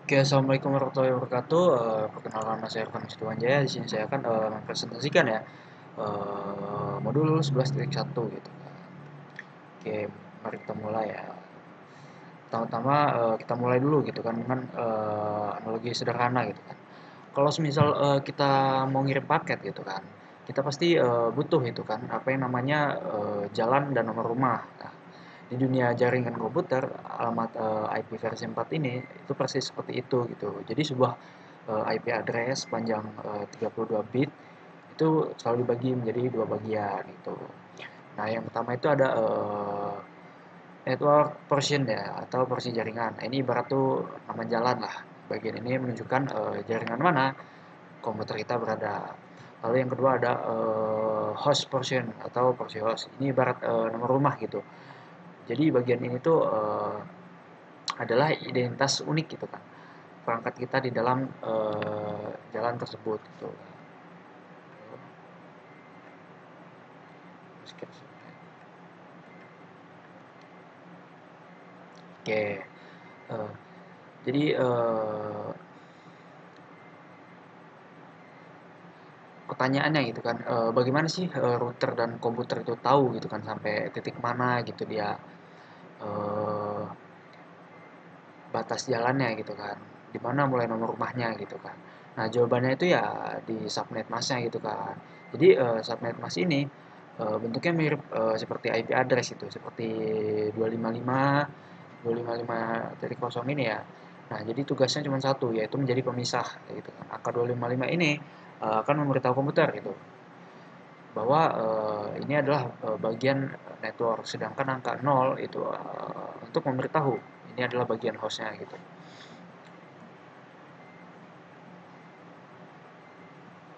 Oke, assalamualaikum warahmatullahi wabarakatuh. Perkenalkan nama saya Irfan Setiwanjaya. Di sini saya akan mempresentasikan ya modul 11.1 gitu. Oke, mari kita mulai ya. Pertama-tama kita mulai dulu gitu kan dengan analogi sederhana gitu kan. Kalau semisal kita mau ngirim paket gitu kan, kita pasti butuh itu kan apa yang namanya jalan dan nomor rumah. Nah, di dunia jaringan komputer, alamat IP versi 4 ini itu persis seperti itu gitu. Jadi sebuah IP address panjang 32 bit itu selalu dibagi menjadi dua bagian gitu. Nah, yang pertama itu ada network portion ya atau porsi jaringan. Nah, ini ibarat tuh nama jalan lah. Bagian ini menunjukkan jaringan mana komputer kita berada. Lalu yang kedua ada host portion atau porsi host. Ini ibarat nomor rumah gitu. Jadi bagian ini tuh adalah identitas unik gitu kan. Perangkat kita di dalam jalan tersebut gitu. Oke. eh, jadi pertanyaannya gitu kan, bagaimana sih router dan komputer itu tahu gitu kan sampai titik mana gitu dia eh, batas jalannya gitu kan, di mana mulai nomor rumahnya gitu kan. Nah, jawabannya itu ya di subnet masnya gitu kan. Jadi subnet mas ini bentuknya mirip seperti IP address itu, seperti 255.255.0 ini ya. Nah, jadi tugasnya cuma satu, yaitu menjadi pemisah gitu kan. Angka 255 ini akan memberitahu komputer gitu bahwa ini adalah bagian network, sedangkan angka 0 itu untuk memberitahu ini adalah bagian hostnya gitu.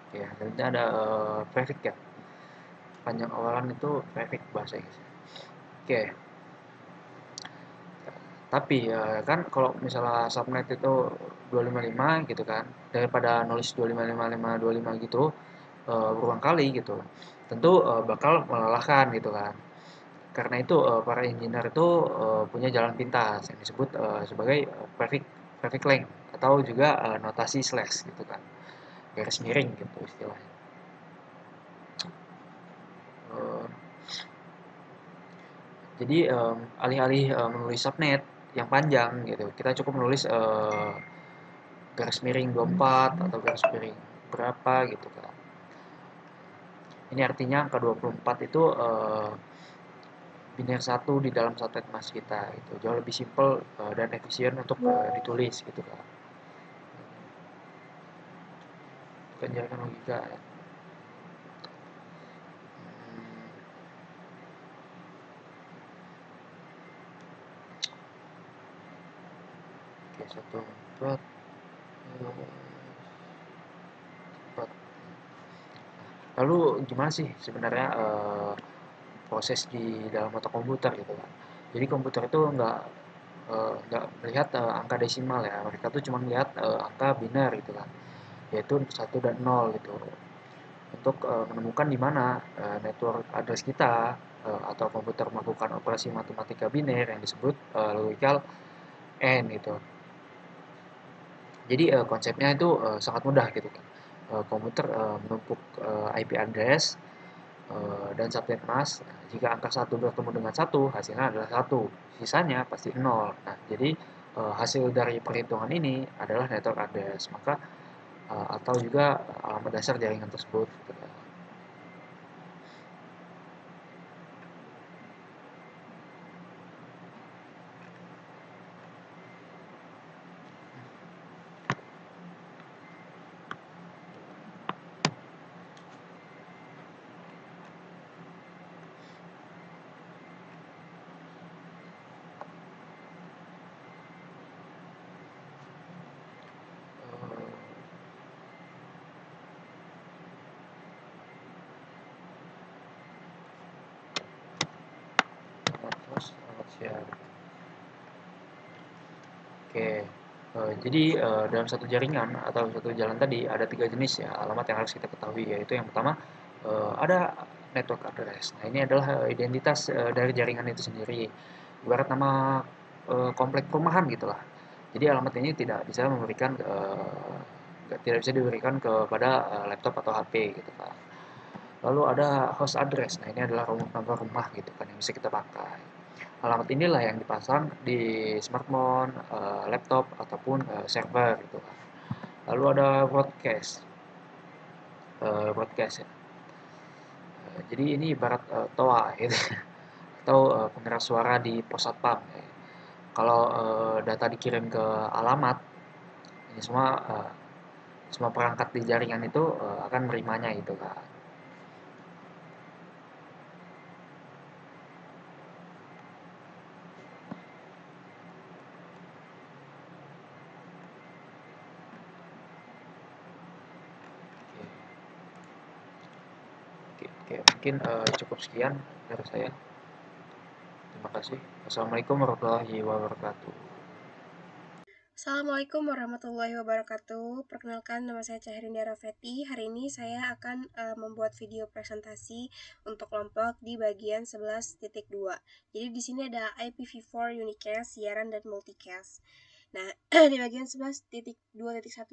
Ya, dan ada prefix ya. Panjang awalan itu prefix bahasa Inggris. Oke, tapi kan kalau misalnya subnet itu 255 gitu kan, daripada nulis 255.525 gitu berulang kali gitu, tentu bakal melelahkan gitu kan. Karena itu para engineer itu punya jalan pintas yang disebut sebagai prefix prefix length atau juga notasi slash gitu kan, garis miring gitu istilahnya. Eh, jadi alih-alih menulis subnet yang panjang gitu, kita cukup menulis garis miring 24 atau garis miring berapa gitu kan. Ini artinya angka 24 itu biner satu di dalam subnet mask kita itu jauh lebih simple dan efisien untuk ditulis gitu kan. Penjaringan logika ya. Oke, 14 empat. Lalu gimana sih sebenarnya proses di dalam otak komputer gitu kan? Jadi komputer itu nggak melihat angka desimal ya, mereka tuh cuma melihat angka biner gitu kan, yaitu satu dan 0 gitu. Untuk menemukan di mana network address kita atau komputer melakukan operasi matematika biner yang disebut logical N gitu. Jadi konsepnya itu sangat mudah gitu kan. Komputer menumpuk IP address dan subnet mask. Nah, jika angka satu bertemu dengan satu, hasilnya adalah satu. Sisanya pasti nol. Nah, jadi hasil dari perhitungan ini adalah network address. Maka atau juga alamat dasar jaringan tersebut. Gitu kan. Terus alamat share. Oke, jadi dalam satu jaringan atau satu jalan tadi ada tiga jenis ya alamat yang harus kita ketahui, yaitu yang pertama ada network address. Nah, ini adalah identitas dari jaringan itu sendiri. Ibarat nama komplek perumahan gitulah. Jadi alamat ini tidak bisa diberikan kepada laptop atau HP gitu kan. Lalu ada host address. Nah, ini adalah nomor rumah gitu kan yang bisa kita pakai. Alamat inilah yang dipasang di smartphone, laptop ataupun server gitu kan. Lalu ada broadcast ya. Jadi ini ibarat toa gitu atau pengeras suara di pos satpam. Kalau data dikirim ke alamat, ini semua perangkat di jaringan itu akan menerimanya gitu kan. Oke, oke, mungkin cukup sekian dari saya. Terima kasih. Assalamualaikum warahmatullahi wabarakatuh. Assalamualaikum warahmatullahi wabarakatuh. Perkenalkan, nama saya Caherindya Rafeti. Hari ini saya akan membuat video presentasi untuk kelompok di bagian 11.2. Jadi di sini ada IPv4 unicast, siaran dan multicast. Nah, di bagian 11.2.1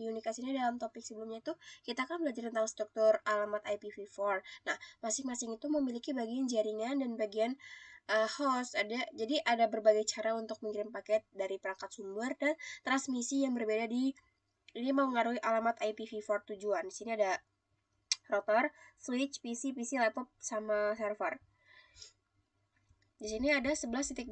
unicast ini dalam topik sebelumnya itu kita akan belajar tentang struktur alamat IPv4. Nah, masing-masing itu memiliki bagian jaringan dan bagian host. Jadi ada berbagai cara untuk mengirim paket dari perangkat sumber dan transmisi yang berbeda ini mengaruhi alamat IPv4 tujuan. Di sini ada router, switch, PC, laptop sama server. Di sini ada 11.2.2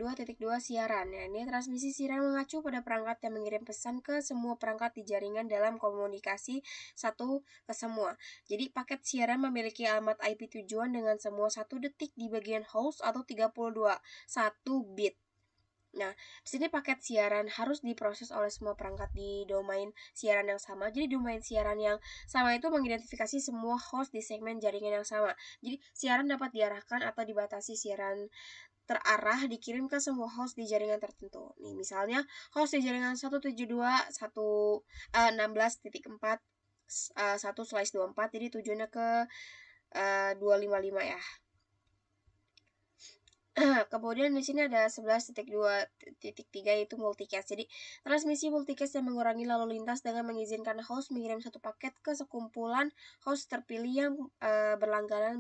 siaran. Ya, ini transmisi siaran mengacu pada perangkat yang mengirim pesan ke semua perangkat di jaringan dalam komunikasi satu ke semua. Jadi paket siaran memiliki alamat IP tujuan dengan semua 1 detik di bagian host atau 32 bit. Nah, di sini paket siaran harus diproses oleh semua perangkat di domain siaran yang sama. Jadi domain siaran yang sama itu mengidentifikasi semua host di segmen jaringan yang sama. Jadi siaran dapat diarahkan atau dibatasi. Siaran terarah dikirim ke semua host di jaringan tertentu. Nih, misalnya host di jaringan 172.116.4 1/24, jadi tujuannya ke 255 ya. Kemudian di sini ada 11.2.3 yaitu multicast. Jadi transmisi multicast yang mengurangi lalu lintas dengan mengizinkan host mengirim satu paket ke sekumpulan host terpilih yang berlangganan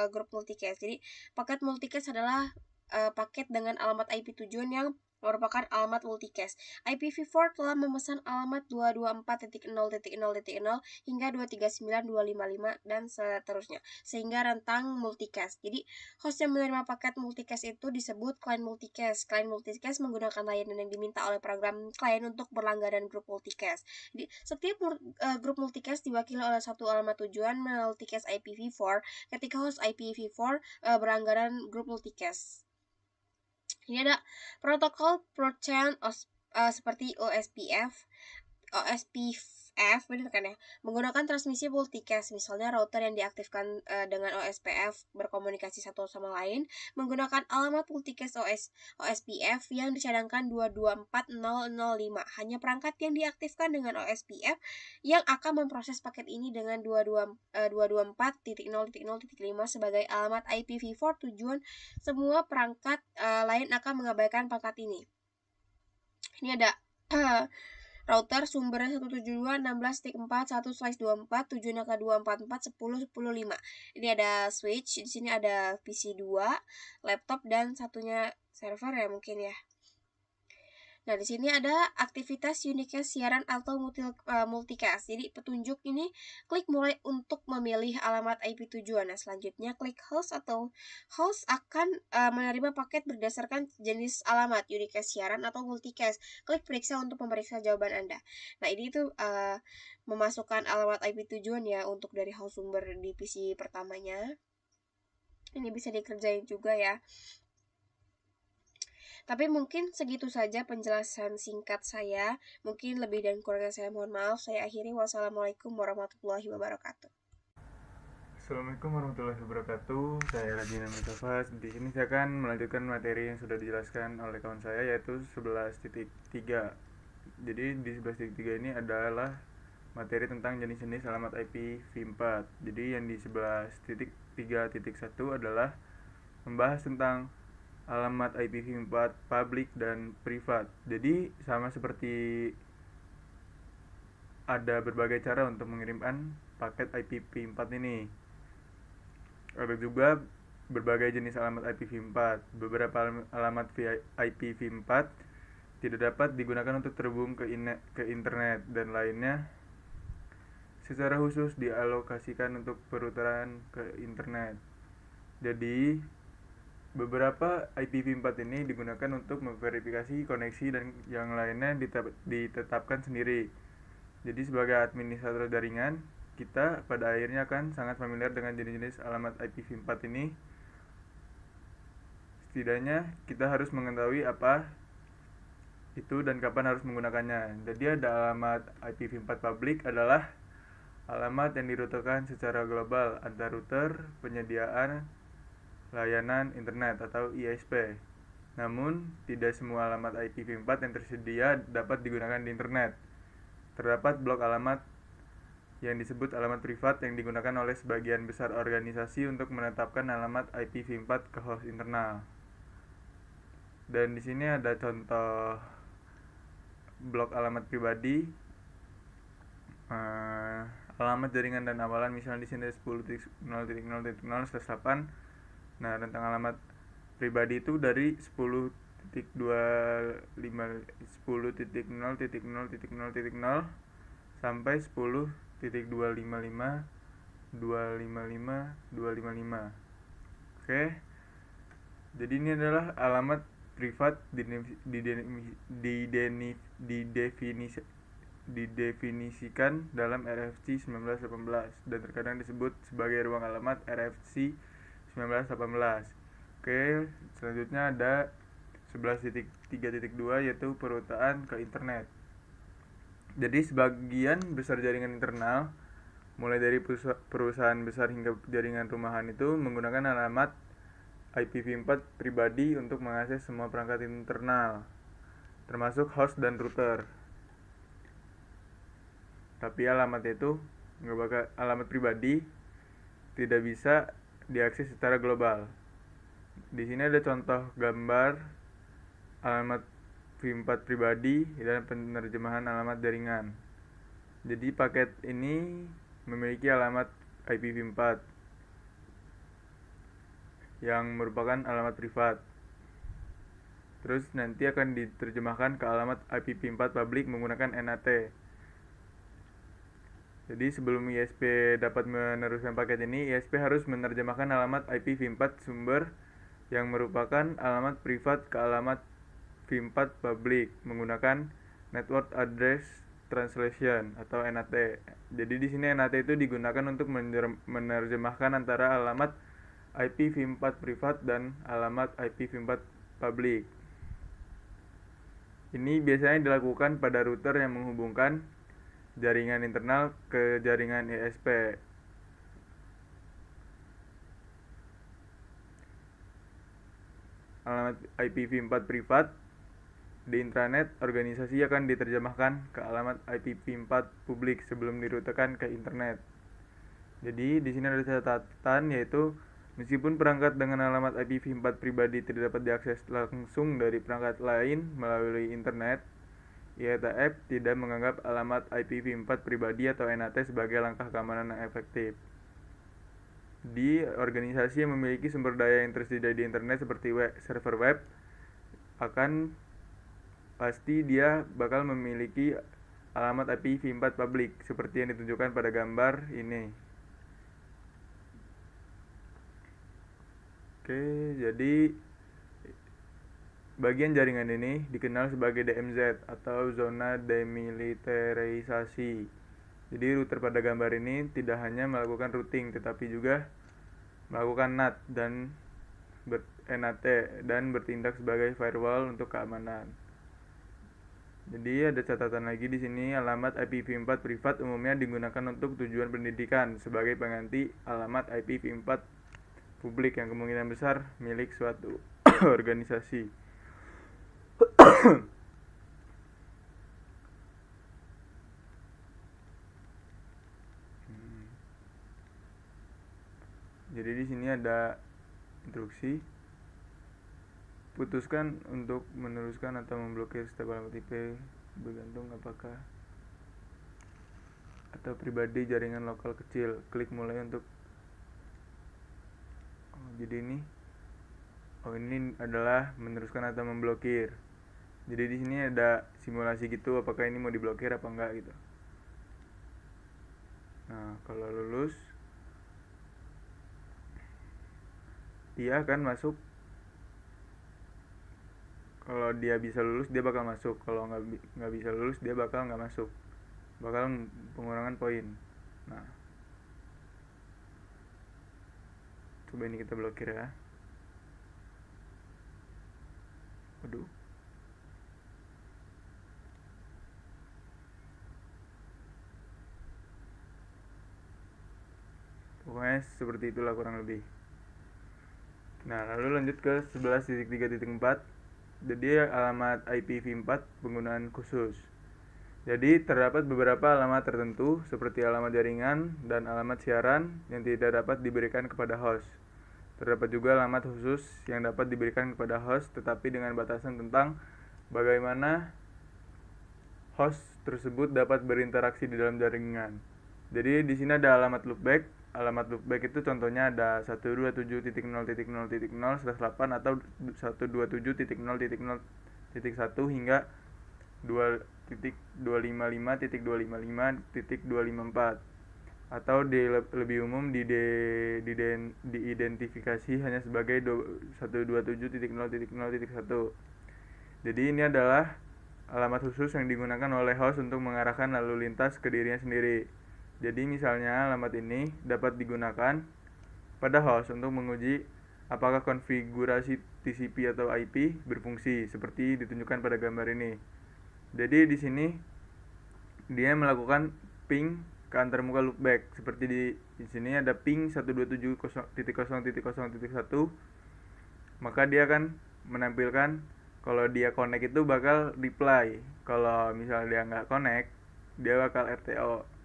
grup multicast. Jadi paket multicast adalah paket dengan alamat IP tujuan yang merupakan alamat multicast. IPv4 telah memesan alamat 224.0.0.0 hingga 239.255 dan seterusnya sehingga rentang multicast. Jadi host yang menerima paket multicast itu disebut client multicast. Client multicast menggunakan layanan yang diminta oleh program klien untuk berlangganan grup multicast. Jadi setiap grup multicast diwakili oleh satu alamat tujuan multicast IPv4 ketika host IPv4 berlangganan grup multicast. Ini ada protokol ProChain seperti OSPF benar kan ya, menggunakan transmisi multicast. Misalnya router yang diaktifkan dengan OSPF berkomunikasi satu sama lain menggunakan alamat multicast OSPF yang dicadangkan 224005. Hanya perangkat yang diaktifkan dengan OSPF yang akan memproses paket ini dengan 224.0.0.5 sebagai alamat IPv4 tujuan. Semua perangkat lain akan mengabaikan pangkat ini. Ini ada router sumbernya 172.16.4 tujuannya ke 244.10.10.5. Ini ada switch, di sini ada PC2, laptop dan satunya server ya mungkin ya. Nah, di sini ada aktivitas unicast siaran atau multicast. Jadi petunjuk ini klik mulai untuk memilih alamat IP tujuan. Nah, selanjutnya klik host atau host akan menerima paket berdasarkan jenis alamat unicast siaran atau multicast. Klik periksa untuk memeriksa jawaban Anda. Nah, ini tuh memasukkan alamat IP tujuan ya untuk dari host sumber di PC pertamanya. Ini bisa dikerjain juga ya. Tapi mungkin segitu saja penjelasan singkat saya. Mungkin lebih dan kurangnya saya mohon maaf. Saya akhiri. Wassalamualaikum warahmatullahi wabarakatuh. Assalamualaikum warahmatullahi wabarakatuh. Saya Rajina Mustafa. Di sini saya akan melanjutkan materi yang sudah dijelaskan oleh kawan saya yaitu 11.3. Jadi di 11.3 ini adalah materi tentang jenis-jenis alamat IPv4. Jadi yang di 11.3.1 adalah membahas tentang alamat IPv4 public dan privat. Jadi sama seperti ada berbagai cara untuk mengirimkan paket IPv4 ini. Ada juga berbagai jenis alamat IPv4. Beberapa alamat IPv4 tidak dapat digunakan untuk terhubung ke internet, dan lainnya secara khusus dialokasikan untuk peruteran ke internet. Jadi beberapa IPv4 ini digunakan untuk memverifikasi koneksi dan yang lainnya ditetapkan sendiri. Jadi sebagai administrator jaringan, kita pada akhirnya akan sangat familiar dengan jenis-jenis alamat IPv4 ini. Setidaknya kita harus mengetahui apa itu dan kapan harus menggunakannya. Jadi ada alamat IPv4 public adalah alamat yang dirutekan secara global antar router penyediaan layanan internet atau ISP. Namun, tidak semua alamat IPv4 yang tersedia dapat digunakan di internet. Terdapat blok alamat yang disebut alamat privat yang digunakan oleh sebagian besar organisasi untuk menetapkan alamat IPv4 ke host internal. Dan di sini ada contoh blok alamat pribadi. Alamat jaringan dan awalan misalnya di sini 10.0.0.0/8. Nah, tentang alamat pribadi itu dari 10.0.0.0.0 sampai 10.255.255.255. Oke. Jadi ini adalah alamat privat didefinisikan dalam RFC 1918 dan terkadang disebut sebagai ruang alamat RFC 1918. Oke, selanjutnya ada 11.3.2 yaitu perutaan ke internet. Jadi sebagian besar jaringan internal mulai dari perusahaan besar hingga jaringan rumahan itu menggunakan alamat IPv4 pribadi untuk mengakses semua perangkat internal, termasuk host dan router. Tapi alamat pribadi tidak bisa diakses secara global. Di sini ada contoh gambar alamat IPv4 pribadi dan penerjemahan alamat jaringan. Jadi paket ini memiliki alamat IPv4 yang merupakan alamat privat. Terus nanti akan diterjemahkan ke alamat IPv4 public menggunakan NAT. Jadi sebelum ISP dapat meneruskan paket ini, ISP harus menerjemahkan alamat IPv4 sumber yang merupakan alamat privat ke alamat IPv4 public menggunakan Network Address Translation atau NAT. Jadi di sini NAT itu digunakan untuk menerjemahkan antara alamat IPv4 privat dan alamat IPv4 public. Ini biasanya dilakukan pada router yang menghubungkan jaringan internal ke jaringan ISP. Alamat IPv4 privat di intranet organisasi akan diterjemahkan ke alamat IPv4 publik sebelum dirutekan ke internet. Jadi di sini ada catatan, yaitu meskipun perangkat dengan alamat IPv4 pribadi tidak dapat diakses langsung dari perangkat lain melalui internet, IETF tidak menganggap alamat IPv4 pribadi atau NAT sebagai langkah keamanan yang efektif. Di organisasi yang memiliki sumber daya yang tersedia di internet seperti server web, akan pasti dia bakal memiliki alamat IPv4 publik seperti yang ditunjukkan pada gambar ini. Oke, jadi bagian jaringan ini dikenal sebagai DMZ atau zona demilitarisasi. Jadi router pada gambar ini tidak hanya melakukan routing tetapi juga melakukan NAT dan NAT dan bertindak sebagai firewall untuk keamanan. Jadi ada catatan lagi di sini, alamat IPv4 privat umumnya digunakan untuk tujuan pendidikan sebagai pengganti alamat IPv4 publik yang kemungkinan besar milik suatu organisasi. Jadi di sini ada instruksi. putuskan untuk meneruskan atau memblokir setiap alamat IP bergantung apakah atau pribadi jaringan lokal kecil. Klik mulai untuk jadi ini adalah meneruskan atau memblokir. Jadi di sini ada simulasi gitu, apakah ini mau diblokir apa enggak gitu. Nah, kalau lulus dia akan masuk. Kalau dia bisa lulus dia bakal masuk, kalau nggak bisa lulus dia bakal nggak masuk, bakal pengurangan poin. Nah, coba ini kita blokir ya. Aduh. Pokoknya seperti itulah kurang lebih. Nah, lalu lanjut ke 11.3.4. Jadi alamat IPv4 penggunaan khusus. Jadi terdapat beberapa alamat tertentu seperti alamat jaringan dan alamat siaran yang tidak dapat diberikan kepada host. Terdapat juga alamat khusus yang dapat diberikan kepada host tetapi dengan batasan tentang bagaimana host tersebut dapat berinteraksi di dalam jaringan. Jadi di sini ada alamat loopback. Alamat loopback itu contohnya ada 127.0.0.0/8 atau 127.0.0.1 hingga 2.255.255.254 atau lebih umum diidentifikasi hanya sebagai 127.0.0.1. Jadi ini adalah alamat khusus yang digunakan oleh host untuk mengarahkan lalu lintas ke dirinya sendiri. Jadi misalnya alamat ini dapat digunakan pada host untuk menguji apakah konfigurasi TCP atau IP berfungsi seperti ditunjukkan pada gambar ini. Jadi di sini dia melakukan ping ke antarmuka loopback seperti di sini ada ping 127.0.0.1, maka dia akan menampilkan kalau dia connect itu bakal reply, kalau misalnya dia nggak connect dia bakal RTO.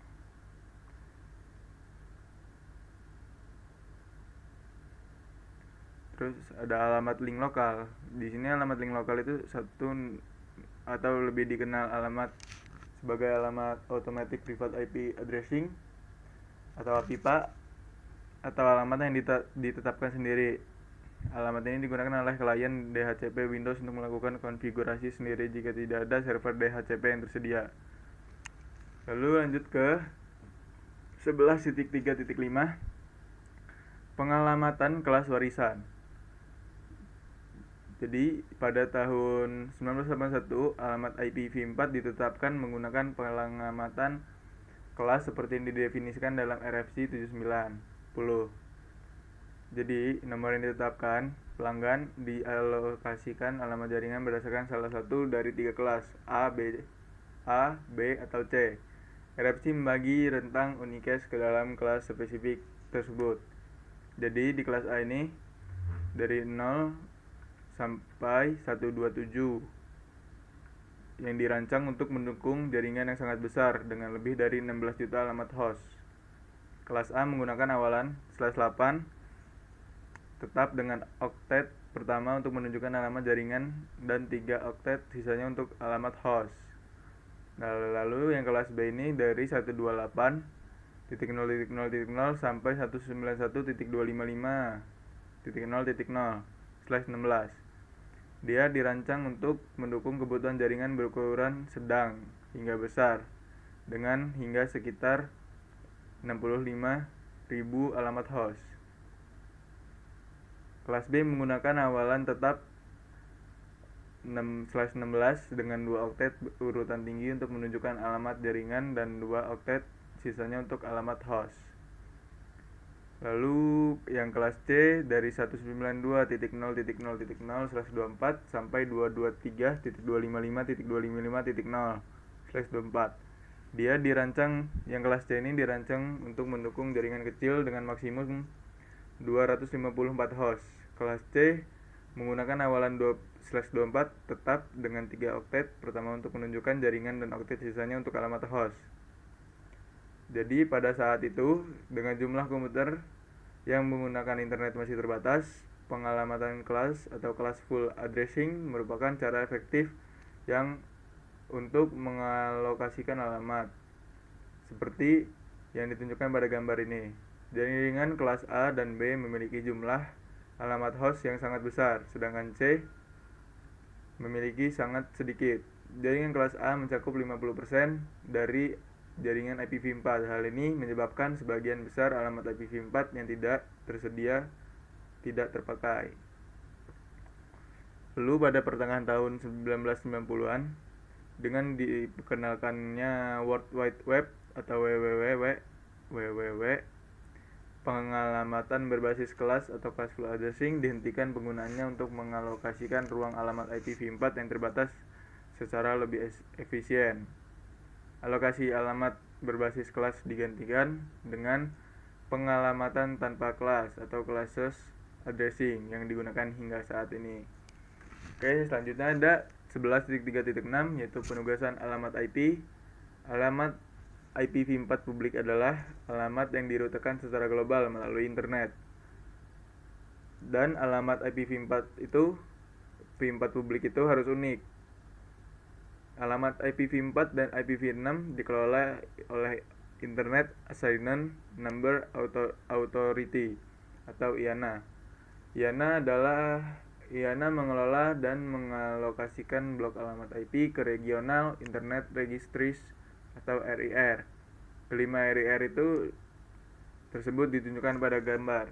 Terus ada alamat link lokal. Di sini alamat link lokal itu satu atau lebih dikenal alamat sebagai alamat automatic private IP addressing atau APIPA atau alamat yang ditetapkan sendiri. Alamat ini digunakan oleh klien DHCP Windows untuk melakukan konfigurasi sendiri jika tidak ada server DHCP yang tersedia. Lalu lanjut ke 11.3.5 pengalamatan kelas warisan. Jadi pada tahun 1981 alamat IPv4 ditetapkan menggunakan pengalamatan kelas seperti yang didefinisikan dalam RFC 790. Jadi nomor yang ditetapkan pelanggan dialokasikan alamat jaringan berdasarkan salah satu dari 3 kelas A, B, atau C. RFC membagi rentang unicast ke dalam kelas spesifik tersebut. Jadi di kelas A ini dari 0 sampai 127 yang dirancang untuk mendukung jaringan yang sangat besar dengan lebih dari 16 juta alamat host. Kelas A menggunakan awalan /8 tetap dengan oktet pertama untuk menunjukkan alamat jaringan dan 3 oktet sisanya untuk alamat host. Lalu yang kelas B ini dari 128.0.0.0 sampai 191.255.0.0/16. Dia dirancang untuk mendukung kebutuhan jaringan berukuran sedang hingga besar dengan hingga sekitar 65.000 alamat host. Kelas B menggunakan awalan tetap 6/16 dengan 2 oktet urutan tinggi untuk menunjukkan alamat jaringan dan 2 oktet sisanya untuk alamat host. Lalu yang kelas C dari 192.0.0.0/24 sampai 223.255.255.0/24. Dia dirancang, yang kelas C ini dirancang untuk mendukung jaringan kecil dengan maksimum 254 host. Kelas C menggunakan awalan 2/24 tetap dengan 3 oktet pertama untuk menunjukkan jaringan dan oktet sisanya untuk alamat host. Jadi pada saat itu dengan jumlah komputer yang menggunakan internet masih terbatas, pengalamatan kelas atau kelas full addressing merupakan cara efektif yang untuk mengalokasikan alamat seperti yang ditunjukkan pada gambar ini. Jaringan kelas A dan B memiliki jumlah alamat host yang sangat besar, sedangkan C memiliki sangat sedikit. Jaringan kelas A mencakup 50% dari jaringan IPv4. Hal ini menyebabkan sebagian besar alamat IPv4 yang tidak tersedia tidak terpakai. Lalu pada pertengahan tahun 1990-an, dengan diperkenalkannya World Wide Web atau WWW, pengalamatan berbasis kelas atau kelas full addressing dihentikan penggunaannya untuk mengalokasikan ruang alamat IPv4 yang terbatas secara lebih efisien. Alokasi alamat berbasis kelas digantikan dengan pengalamatan tanpa kelas atau classless addressing yang digunakan hingga saat ini. Oke, selanjutnya ada 11.3.6 yaitu penugasan alamat IP. Alamat IPv4 publik adalah alamat yang dirutekan secara global melalui internet. Dan alamat IPv4 itu V4 publik itu harus unik. Alamat IPv4 dan IPv6 dikelola oleh Internet Assignment Number Authority atau IANA. IANA mengelola dan mengalokasikan blok alamat IP ke Regional Internet Registries atau RIR. Kelima RIR itu tersebut ditunjukkan pada gambar.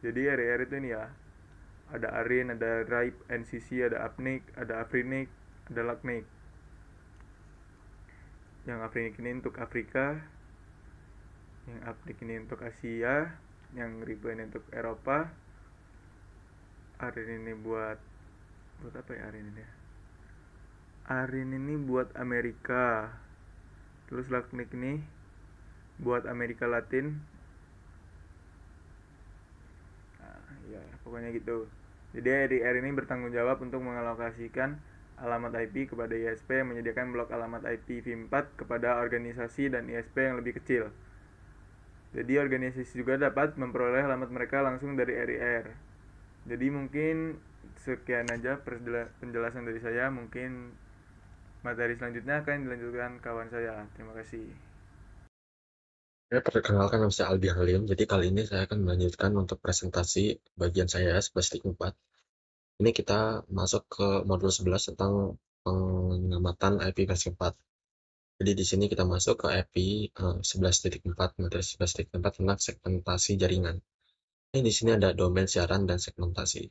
Jadi RIR itu ini ya, ada ARIN, ada RIPE, NCC, ada APNIC, ada AFRINIC, ada LACNIC. Yang AFRINIC ini untuk Afrika, yang APNIC ini untuk Asia, yang RIPE ini untuk Eropa. ARIN ini buat apa ya ARIN ini? ARIN ini buat Amerika. Terus LACNIC ini buat Amerika Latin. Ya pokoknya gitu. Jadi RIR ini bertanggung jawab untuk mengalokasikan alamat IP kepada ISP yang menyediakan blok alamat IPv4 kepada organisasi dan ISP yang lebih kecil. Jadi organisasi juga dapat memperoleh alamat mereka langsung dari RIR. Jadi mungkin sekian aja penjelasan dari saya. Mungkin materi selanjutnya akan dilanjutkan kawan saya. Terima kasih. Saya perkenalkan, nama saya Aldi Halim. Jadi kali ini saya akan melanjutkan untuk presentasi bagian saya 11.4. Ini kita masuk ke modul 11 tentang pengamatan IP versi 4. Jadi di sini kita masuk ke IP 11.4, materi 11.4 tentang segmentasi jaringan. Ini di sini ada domain siaran dan segmentasi.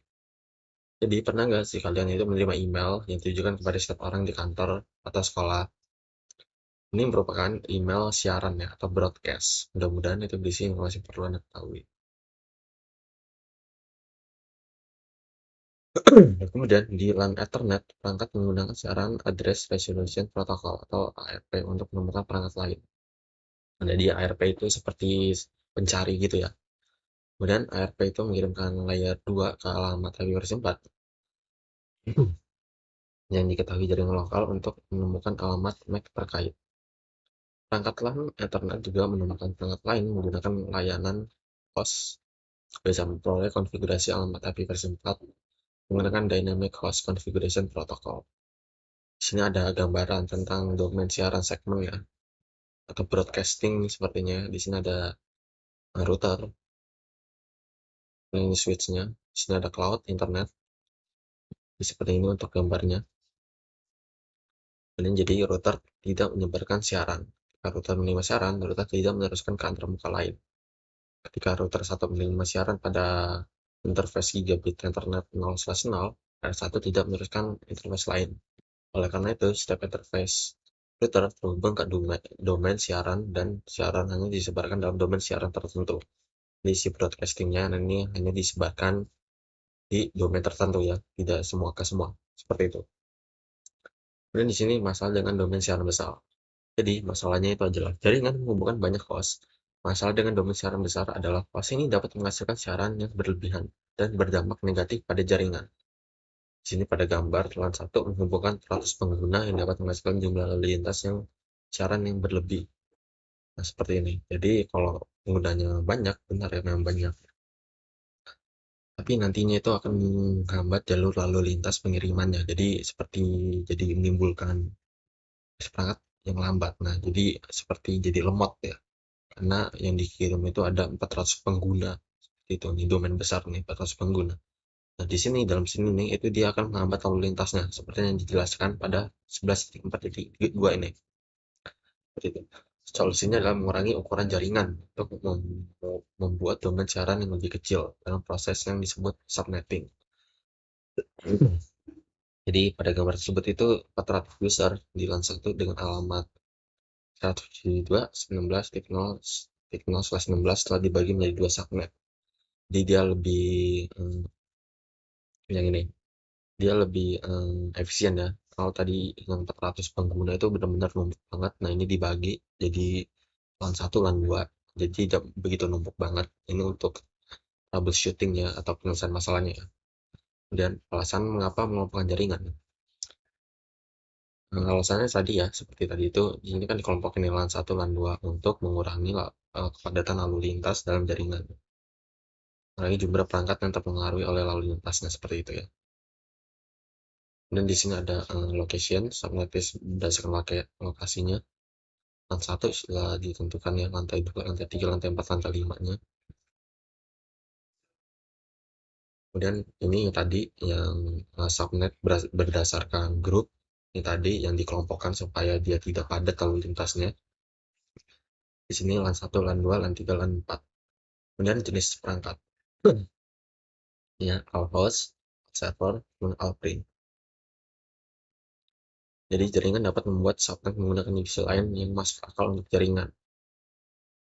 Jadi pernah nggak sih kalian itu menerima email yang ditujukan kepada setiap orang di kantor atau sekolah? Ini merupakan email siaran ya, atau broadcast. Mudah-mudahan itu berisi informasi yang perlu Anda ketahui. Kemudian di LAN Ethernet, perangkat menggunakan siaran Address Resolution Protocol atau ARP untuk menemukan perangkat lain. Jadi ARP itu seperti pencari gitu ya. Kemudian ARP itu mengirimkan layer 2 ke alamat IP versi 4 yang diketahui jaringan lokal untuk menemukan alamat MAC terkait. Perangkat LAN Ethernet juga menemukan perangkat lain menggunakan layanan host bisa memperoleh konfigurasi alamat IP versi 4 menggunakan Dynamic Host Configuration Protocol. Di sini ada gambaran tentang domain siaran segmen ya, atau broadcasting sepertinya. Di sini ada router, ini switch-nya. Di sini ada cloud, internet. Seperti ini untuk gambarnya. Dan jadi router tidak menyebarkan siaran. Ketika router menerima siaran, router tidak meneruskan ke antarmuka lain. Ketika router 1 menerima siaran pada interface gigabit internet 0/0, R1 tidak meneruskan interface lain. Oleh karena itu, setiap interface router terhubung ke domain siaran dan siaran hanya disebarkan dalam domain siaran tertentu. Jadi si broadcastingnya ini hanya disebarkan di domain tertentu ya, tidak semua ke semua. Seperti itu. Kemudian di sini masalah dengan domain siaran besar. Jadi masalahnya itu adalah jaringan menghubungkan banyak host. Masalah dengan domain siaran besar adalah host ini dapat menghasilkan siaran yang berlebihan dan berdampak negatif pada jaringan. Di sini pada gambar LAN 1 menghubungkan 100 pengguna yang dapat menghasilkan jumlah lalu lintas yang siaran yang berlebih. Nah, seperti ini. Jadi kalau penggunanya banyak, benar ya memang banyak. tapi nantinya itu akan menghambat jalur lalu lintas pengirimannya. Jadi menimbulkan perangkat yang lambat. Nah, jadi seperti jadi lemot ya. Karena yang dikirim itu ada 400 pengguna. Itu nih domain besar nih 400 pengguna. Nah, di sini dalam sini nih itu dia akan menghambat lalu lintasnya seperti yang dijelaskan pada 11.4.2 ini. Seperti itu. Solusinya adalah mengurangi ukuran jaringan untuk membuat domain siaran yang lebih kecil dalam proses yang disebut subnetting. Jadi pada gambar tersebut itu 400 user di LAN 1 dengan alamat 172.19.0.0/16 telah dibagi menjadi dua subnet. Jadi dia lebih yang ini dia lebih efisien ya. Kalau tadi yang 400 pengguna itu benar-benar numpuk banget. Nah, ini dibagi jadi LAN 1, LAN 2. Jadi tidak begitu numpuk banget. Ini untuk troubleshooting ya atau penyelesaian masalahnya ya. Kemudian alasan mengapa mengelompokkan jaringan. Alasannya tadi ya, seperti tadi itu, di sini kan dikelompokin LAN 1, LAN 2 untuk mengurangi kepadatan lalu lintas dalam jaringan. Mengurangi jumlah perangkat yang terpengaruhi oleh lalu lintasnya seperti itu ya. Dan di sini ada location, subnetis berdasarkan lokasinya. LAN 1 sudah ditentukan ya, lantai 2, lantai 3, lantai 4, lantai 5-nya. Kemudian ini tadi yang subnet berdasarkan grup, ini tadi yang dikelompokkan supaya dia tidak padat lalu lintasnya. Di sini LAN 1, LAN 2, LAN 3, LAN 4. Kemudian jenis perangkat. Ya, all host, server, dan all print. Jadi jaringan dapat membuat subnet menggunakan divisi lain yang masuk akal untuk jaringan.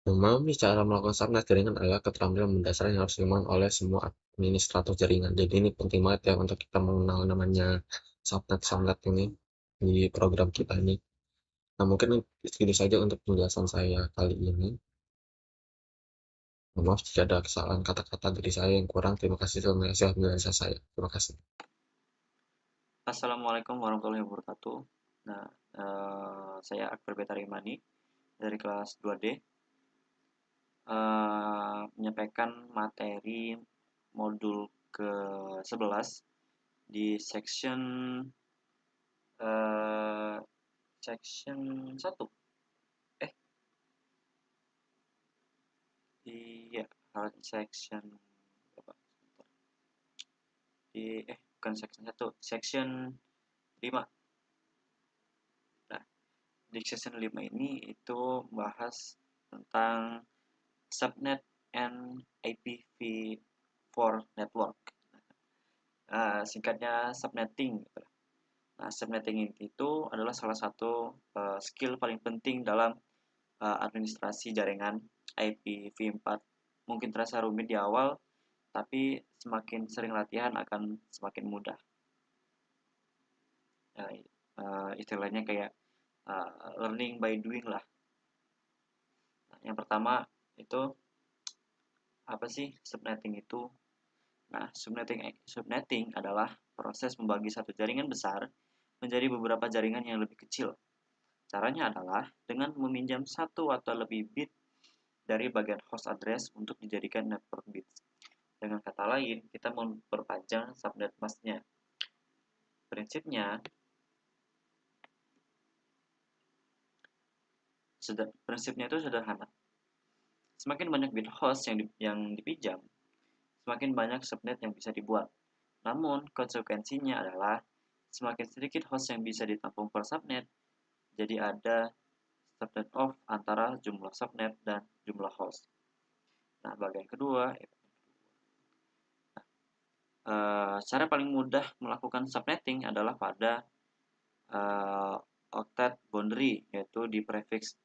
Memahami cara melakukan subnet jaringan adalah keterampilan mendasar yang harus dimiliki oleh semua administrator jaringan. Jadi ini penting banget ya untuk kita mengenal namanya subnet ini di program kita ini. Nah, mungkin itu saja untuk penjelasan saya kali ini. Maaf jika ada kesalahan kata-kata dari saya yang kurang. Terima kasih telah mendengarkan saya. Terima kasih. Assalamualaikum warahmatullahi wabarakatuh. Nah, saya Akbar Betarimani dari kelas 2D menyampaikan materi modul ke-11 di section 1. Iya, section berapa? Bukan section 1, section 5. Nah, di section 5 ini itu bahas tentang subnet and IPv4 network. Singkatnya subnetting. Nah, subnetting itu adalah salah satu skill paling penting dalam administrasi jaringan IPv4. Mungkin terasa rumit di awal, tapi semakin sering latihan akan semakin mudah. Istilahnya kayak learning by doing lah. Nah, yang pertama itu apa sih subnetting itu? Nah, subnetting adalah proses membagi satu jaringan besar menjadi beberapa jaringan yang lebih kecil. Caranya adalah dengan meminjam satu atau lebih bit dari bagian host address untuk dijadikan network bits. Dengan kata lain, kita memperpanjang subnet masknya. Prinsipnya itu sederhana. Semakin banyak bit host yang dipinjam, semakin banyak subnet yang bisa dibuat. Namun, konsekuensinya adalah semakin sedikit host yang bisa ditampung per subnet, jadi ada subnet off antara jumlah subnet dan jumlah host. Nah, bagian kedua, cara paling mudah melakukan subnetting adalah pada octet boundary, yaitu di prefix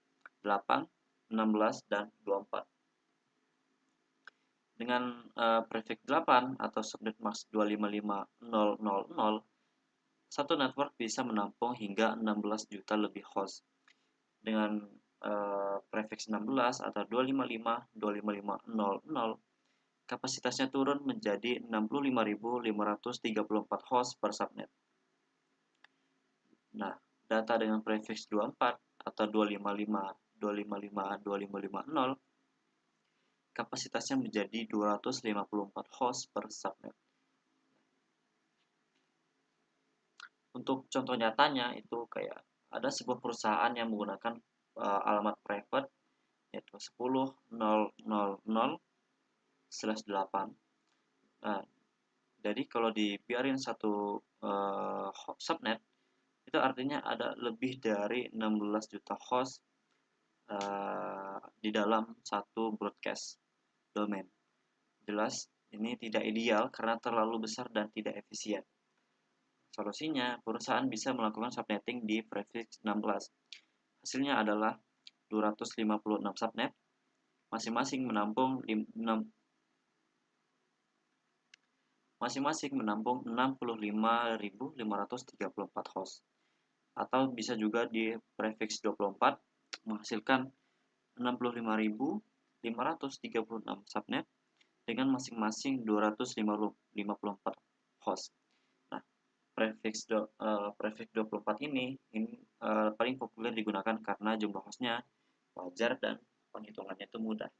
8, 16, dan 24. Dengan prefix 8 atau subnet max 255.000, satu network bisa menampung hingga 16 juta lebih host. Dengan prefix 16 atau 255.255.000, kapasitasnya turun menjadi 65.534 host per subnet. Nah, data dengan prefix 24 atau 255.255.000 kapasitasnya menjadi 254 host per subnet. Untuk contoh nyatanya itu kayak ada sebuah perusahaan yang menggunakan alamat private yaitu 10.0.0.0/8. Nah, jadi kalau dibiarin satu subnet itu artinya ada lebih dari 16 juta host di dalam satu broadcast domain. Jelas ini tidak ideal karena terlalu besar dan tidak efisien. Solusinya, perusahaan bisa melakukan subnetting di prefix 16. Hasilnya adalah 256 subnet, masing-masing menampung 65.534 host. Atau bisa juga di prefix 24 menghasilkan 65.536 subnet dengan masing-masing 254 host. Nah, prefix 24 ini paling populer digunakan karena jumlah hostnya wajar dan penghitungannya itu mudah.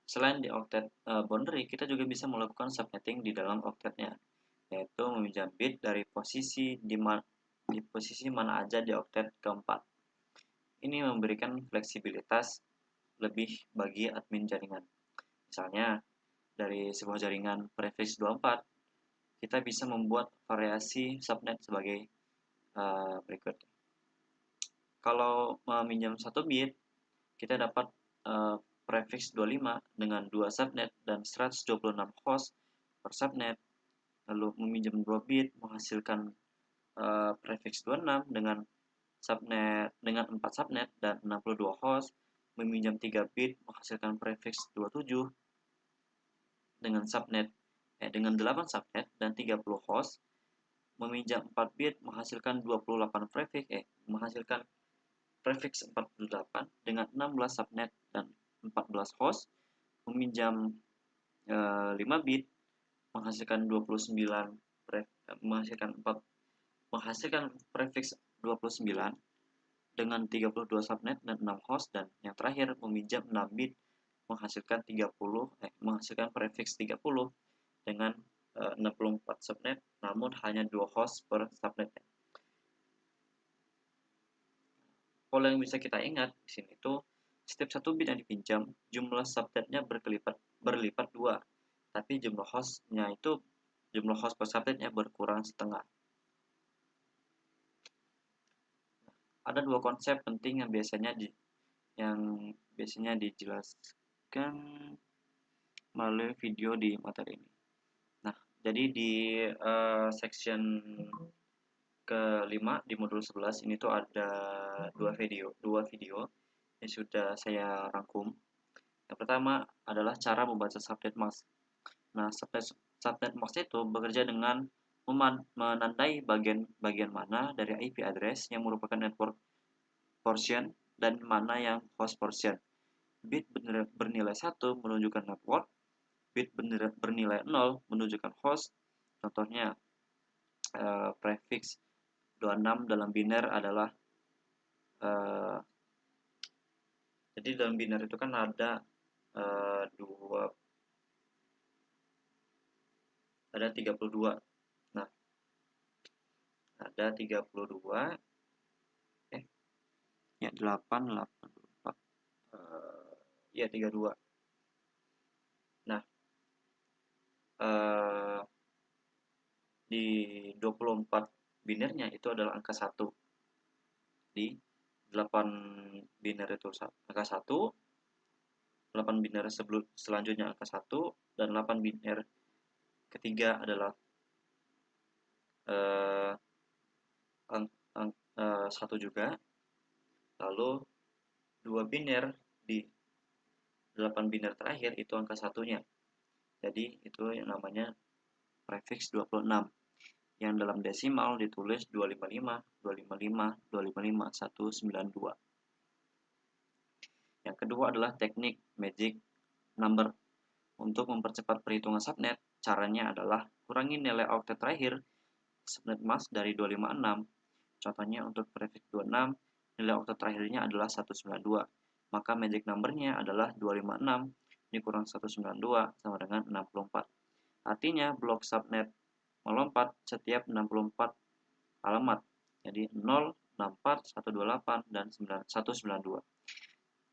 Selain di octet boundary, kita juga bisa melakukan subnetting di dalam octetnya, yaitu meminjam bit dari posisi di posisi mana aja di octet keempat. Ini memberikan fleksibilitas lebih bagi admin jaringan. Misalnya, dari sebuah jaringan prefix 24, kita bisa membuat variasi subnet sebagai berikut. Kalau meminjam 1 bit, kita dapat prefix 25 dengan 2 subnet dan 126 host per subnet. Lalu meminjam 2 bit menghasilkan prefix 26 dengan 4 subnet dan 62 host. Meminjam 3 bit menghasilkan prefix 27 dengan 8 subnet dan 30 host. Meminjam 4 bit menghasilkan 28 menghasilkan prefix 48 dengan 16 subnet dan 14 host. Meminjam 5 bit menghasilkan 29 menghasilkan prefix 29 dengan 32 subnet dan 6 host, dan yang terakhir meminjam 6 bit menghasilkan prefix 30 dengan 64 subnet namun hanya 2 host per subnet. Pola yang bisa kita ingat di sini itu setiap 1 bit yang dipinjam jumlah subnetnya berlipat 2, tapi jumlah host per subnetnya berkurang setengah. Ada 2 konsep penting yang biasanya dijelaskan melalui video di materi ini. Nah, jadi di section ke-5 di modul 11 ini tuh ada dua video yang sudah saya rangkum. Yang pertama adalah cara membaca subnet mask. Nah, subnet mask itu bekerja dengan menandai bagian mana dari IP address yang merupakan network portion dan mana yang host portion. Bit bernilai 1 menunjukkan network, bit bernilai 0 menunjukkan host. Contohnya prefix 26 dalam biner adalah jadi dalam biner itu kan ada 32. Nah, ada 32 32. Nah, di 24 binernya itu adalah angka 1. Di 8 biner itu angka 1, 8 biner selanjutnya angka 1, dan 8 biner ketiga adalah 1 juga. Lalu 2 biner di 8 biner terakhir itu angka 1-nya. Jadi itu yang namanya prefix 26. Yang dalam desimal ditulis 255, 255, 255, 192. Yang kedua adalah teknik magic number. Untuk mempercepat perhitungan subnet, caranya adalah kurangi nilai oktet terakhir subnet mask dari 256. Contohnya untuk prefix 26 nilai oktet terakhirnya adalah 192. Maka magic numbernya adalah 256 dikurang 192 sama dengan 64. Artinya blok subnet melompat setiap 64 alamat. Jadi 0, 64, 128, dan 192.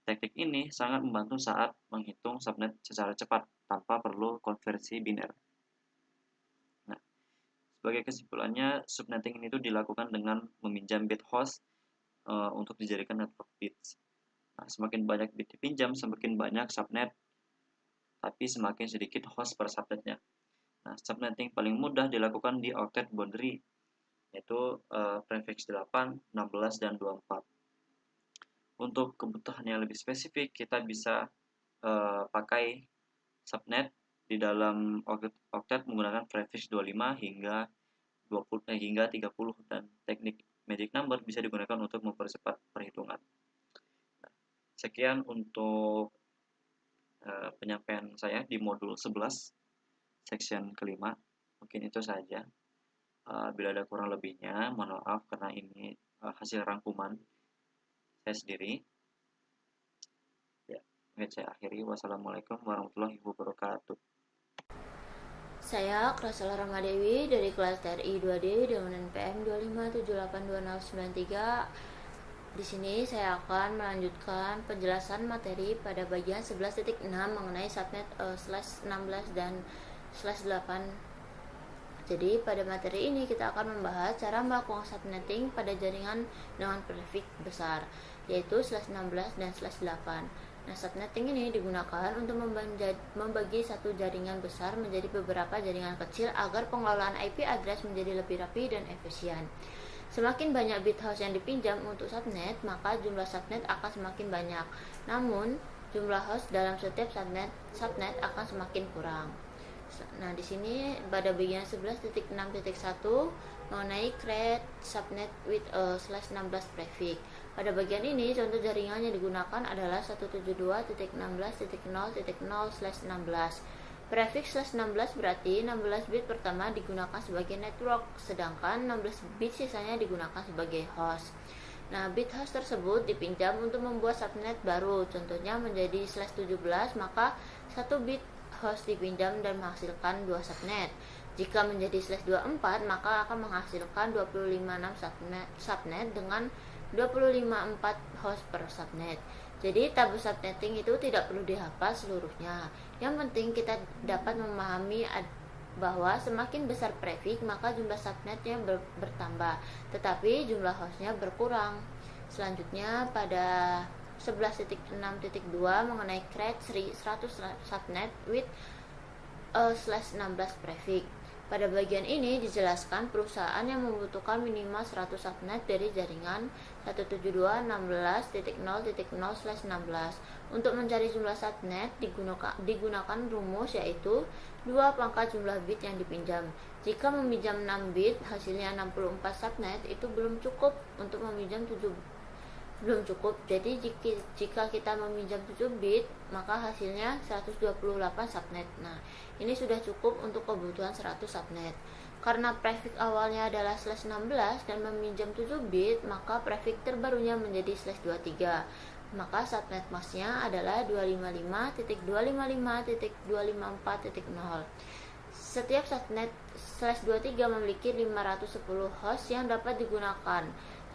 Teknik ini sangat membantu saat menghitung subnet secara cepat tanpa perlu konversi biner. Nah, sebagai kesimpulannya, subnetting ini dilakukan dengan meminjam bit host untuk dijadikan network bits. Nah, semakin banyak bit dipinjam, semakin banyak subnet, tapi semakin sedikit host per subnetnya. Nah, subnetting paling mudah dilakukan di octet boundary, yaitu prefix 8, 16, dan 24. Untuk kebutuhan yang lebih spesifik, kita bisa pakai subnet di dalam octet menggunakan prefix 25 hingga 30, dan teknik magic number bisa digunakan untuk mempercepat perhitungan. Sekian untuk penyampaian saya di modul 11 section kelima. Mungkin itu saja. Bila ada kurang lebihnya, mohon maaf karena ini hasil rangkuman saya sendiri. Ya, mungkin saya akhiri. Wassalamualaikum warahmatullahi wabarakatuh. Saya Krasela Ramadewi dari kelas TRI 2D dengan NPM 2578293. Di sini saya akan melanjutkan penjelasan materi pada bagian 11.6 mengenai subnet /16 dan /8. Jadi pada materi ini kita akan membahas cara melakukan subnetting pada jaringan dengan prefix besar, yaitu /16 dan /8. Nah, subnetting ini digunakan untuk membagi satu jaringan besar menjadi beberapa jaringan kecil agar pengelolaan IP address menjadi lebih rapi dan efisien. Semakin banyak bit host yang dipinjam untuk subnet, maka jumlah subnet akan semakin banyak. Namun, jumlah host dalam setiap subnet akan semakin kurang. Nah, di sini pada bagian 11.6.1 mengenai create subnet with a /16 prefix. Pada bagian ini, contoh jaringan yang digunakan adalah 172.16.0.0/16. Prefix /16 berarti 16 bit pertama digunakan sebagai network, sedangkan 16 bit sisanya digunakan sebagai host. Nah, bit host tersebut dipinjam untuk membuat subnet baru, contohnya menjadi /17, maka 1 bit host dipinjam dan menghasilkan 2 subnet. Jika menjadi /24, maka akan menghasilkan 256 subnet dengan 254 host per subnet. Jadi tabel subnetting itu tidak perlu dihafal seluruhnya. Yang penting kita dapat memahami bahwa semakin besar prefix maka jumlah subnetnya bertambah, tetapi jumlah hostnya berkurang. Selanjutnya pada 11.6.2 mengenai create 100 subnet with a /16 prefix. Pada bagian ini dijelaskan perusahaan yang membutuhkan minimal 100 subnet dari jaringan 172.16.0.0/16. Untuk mencari jumlah subnet digunakan rumus yaitu 2 pangkat jumlah bit yang dipinjam. Jika meminjam 6 bit, hasilnya 64 subnet, itu belum cukup untuk meminjam 7 belum cukup. Jadi jika kita meminjam 7 bit, maka hasilnya 128 subnet. Nah, ini sudah cukup untuk kebutuhan 100 subnet. Karena prefix awalnya adalah /16 dan meminjam 7 bit, maka prefix terbarunya menjadi /23. Maka subnet masknya adalah 255.255.254.0. Setiap subnet /23 memiliki 510 host yang dapat digunakan.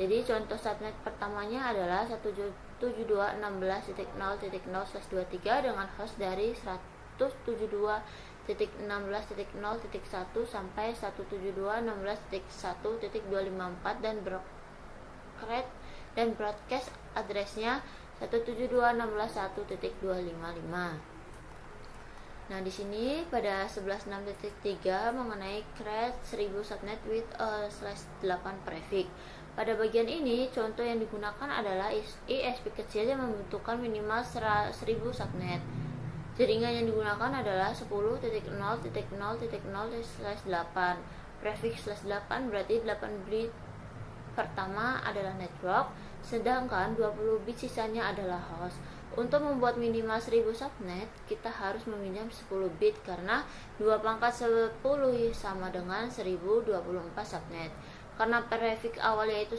Jadi contoh subnet pertamanya adalah 172.16.0.0/23 dengan host dari 172.16.0.1 sampai 172.16.1.254 dan broadcast addressnya 172.16.1.255. Nah, di sini pada 11.6.3 mengenai create 1000 subnet with a /8 prefix. Pada bagian ini, contoh yang digunakan adalah ISP kecil yang membutuhkan minimal 1000 subnet. Jaringan yang digunakan adalah 10.0.0.0/8. Prefix /8 berarti 8 bit pertama adalah network, sedangkan 20 bit sisanya adalah host. Untuk membuat minimal 1000 subnet, kita harus meminjam 10 bit karena 2 pangkat 10 sama dengan 1024 subnet. Karena prefix awalnya itu